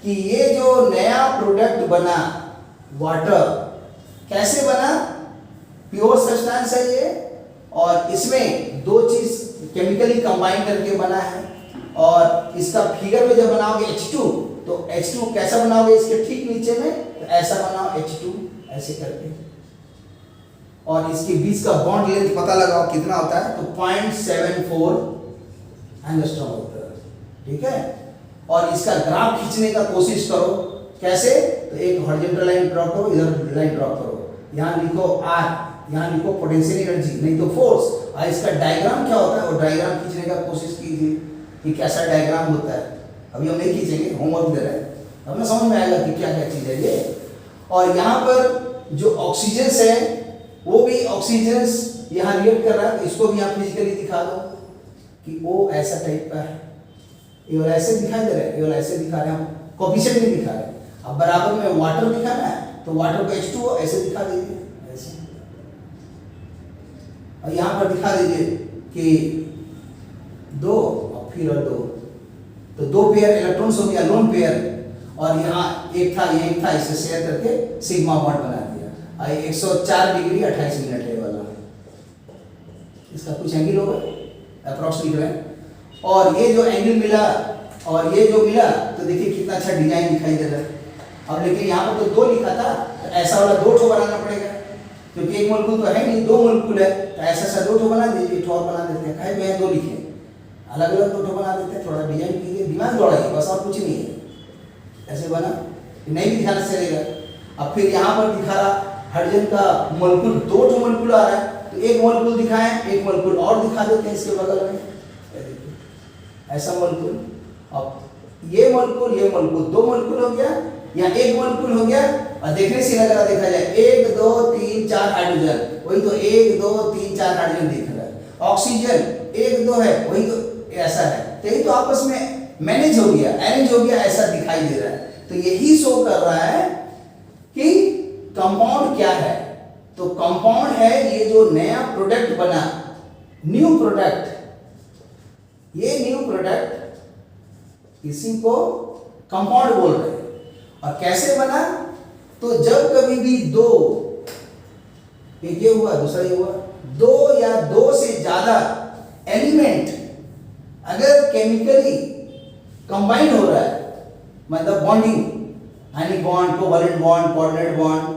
[SPEAKER 1] कि ये जो नया प्रोडक्ट बना वाटर कैसे बना, प्योर सब्सटेंस है ये, और इसमें दो चीज केमिकली कंबाइन करके बना है। और इसका फिगर में जब बनाओगे H2 तो H2 कैसा बनाओगे, इसके ठीक नीचे में तो ऐसा बनाओ H2 ऐसे करके, और इसके बीच का बॉन्ड लेंथ पता लगाओ कितना होता है, तो 0.74 एंगस्ट्रॉम होता है, ठीक है। और इसका ग्राफ खींचने का कोशिश करो, कैसे, तो एक हॉरिजॉन्टल लाइन ड्रॉ करो, इधर लाइन ड्रॉ करो, यहाँ लिखो R, यहाँ लिखो पोटेंशियल एनर्जी नहीं तो फोर्स, और इसका डायग्राम क्या होता है वो डायग्राम खींचने का कोशिश कीजिए कि कैसा डायग्राम होता है। अभी हम नहीं खींचेंगे, होमवर्क दे रहे हैं, अब ना समझ में आएगा कि क्या क्या चीज है ये। और यहाँ पर जो ऑक्सीजन है वो भी ऑक्सीजन यहाँ रिएक्ट कर रहा है, तो इसको भी यहाँ फिजिकली दिखा दो कि वो ऐसा टाइप का है, ये वाला ऐसे दिखाई दे रहा है, ये वाला ऐसे दिखा रहे हैं, हम कोफिशिएंट नहीं दिखा रहे। अब बराबर में वाटर दिखाना है तो वाटर को H2O ऐसे दिखा दीजिए ऐसे, और यहाँ पर दिखा दीजिए कि 2 और फिर और 2, तो 2 पेयर इलेक्ट्रॉन्स हो गया लोन पेयर, और यहाँ एक था ये एक था, इसे शेयर करके सिग्मा बॉन्ड बना दिया। 104 डिग्री 28 मिनट है वाला, इसका कुछ एंगल होगा अप्रॉक्स लिख रहे हैं। और ये जो एंगल मिला और ये जो मिला तो देखिए कितना अच्छा डिजाइन दिखाई दे रहा है। अब लेकिन यहाँ पर तो 2 लिखा था, तो ऐसा वाला 2 ठो बनाना पड़ेगा, क्योंकि एक मोलेक्युल तो है नहीं, 2 मोलेक्युल है, तो ऐसा ऐसा 2 ठो बना दीजिए, एक ठो और बना देते हैं, कहे मैं 2 लिखे, अलग अलग 2 ठो बना देते हैं, थोड़ा डिजाइन कीजिए, दिमाग दौड़ाइए, बस और कुछ नहीं है। ऐसे बना, नहीं भी ध्यान से चलेगा। अब फिर यहाँ पर दिखा रहा हाइड्रोजन का मोलेक्युल, 2 ठो मोलेक्युल आ रहा है, तो एक मोलेक्युल दिखाएं, एक मोलेक्युल और दिखा देते हैं इसके बगल में, ऐसा मोलेक्युल। अब ये मोलेक्युल 2 मोलेक्युल हो गया, यहाँ एक मोलेक्युल हो गया, और देखने से लग रहा, देखा जाए 1 2 3 4 हाइड्रोजन, वही तो 1 2 3 4 हाइड्रोजन दिख रहा है। ऑक्सीजन 1 2 है, वही तो ऐसा है, तो यही तो आपस में मैनेज हो गया, अरेंज हो गया, ऐसा दिखाई दे रहा है। तो यही शो कर रहा है कि कंपाउंड क्या है। तो कंपाउंड है ये जो नया प्रोडक्ट बना, न्यू प्रोडक्ट, ये न्यू प्रोडक्ट इसी को कंपाउंड बोल रहे हैं। और कैसे बना, तो जब कभी भी 2, एक ये हुआ दूसरा ये हुआ, 2 या 2 से ज्यादा एलिमेंट अगर केमिकली कंबाइन हो रहा है, मतलब bonding, ionic bond, covalent bond, coordinate bond,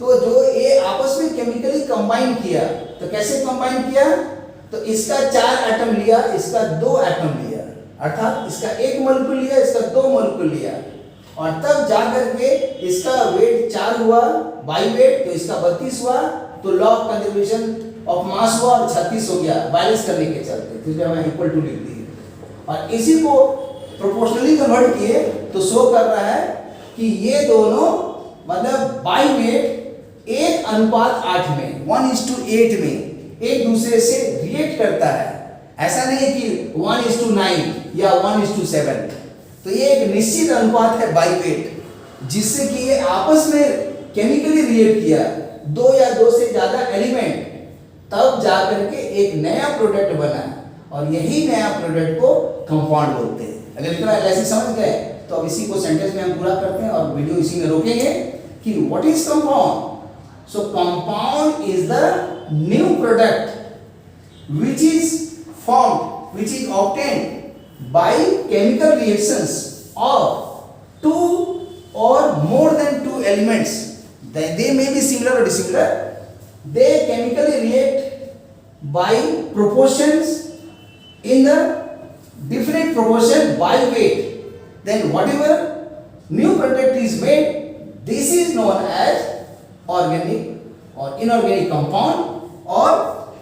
[SPEAKER 1] तो जो ये आपस में केमिकली कंबाइन किया, तो कैसे कंबाइन किया, तो इसका 4 एटम लिया, इसका 2 एटम लिया, अर्थात इसका 1 मोलेक्युल लिया, इसका 2 मोलेक्युल लिया, और तब जाकर के इसका वेट 4 हुआ बाई वेट, तो इसका 32 हुआ, तो law of conservation of mass हुआ और 36 हो गया, बैलेंस करने के चलते, तो इसलिए हमें इक्वल टू लिख दिए। और इसी को प्रोपोर्शनली कन्वर्ट किए तो शो कर रहा है कि ये दोनों मतलब बाई वेट 1:8 में 1:8 में एक दूसरे से रिएक्ट करता है। ऐसा नहीं कि 1:9 या 1:7, तो ये एक निश्चित अनुपात है बाई वेट, जिससे कि ये आपस में केमिकली रिएक्ट किया, 2 या 2 से ज्यादा एलिमेंट, तब जाकर के एक नया प्रोडक्ट बना, और यही नया प्रोडक्ट को कंपाउंड बोलते हैं। अगर इतना एनालिसिस समझ गए तो अब इसी को सेंटेंस में हम पूरा करते हैं और वीडियो इसी में रोकेंगे कि what is compound. So compound is the new product which is formed, which is obtained by chemical reactions of 2 or more than 2 elements. They may be similar or dissimilar. They chemically react by proportions in the different proportion by weight. Then whatever new product is made, this is known as organic or inorganic compound or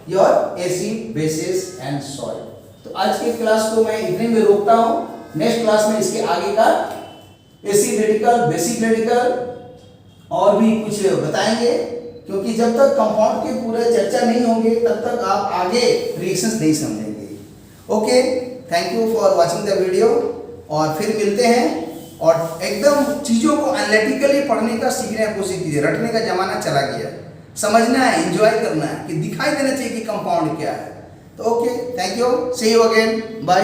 [SPEAKER 1] your acid, bases and soil. तो आज के class को मैं इतने में रोकता हूँ। Next class में इसके आगे का एसिड रेडिकल, बेसिक रेडिकल और भी कुछ बताएंगे, क्योंकि जब तक कंपाउंड के पूरे चर्चा नहीं होंगे तब तक आप आगे रिएक्शंस नहीं समझेंगे। Okay, thank you for watching the video, और फिर मिलते हैं। और एकदम चीज़ों को एनालिटिकली पढ़ने का सीखने की कोशिश कीजिए। रटने का जमाना चला गया, समझना है, एंजॉय करना है, कि दिखाई देना चाहिए कि कंपाउंड क्या है। तो okay, thank you, see you again, bye.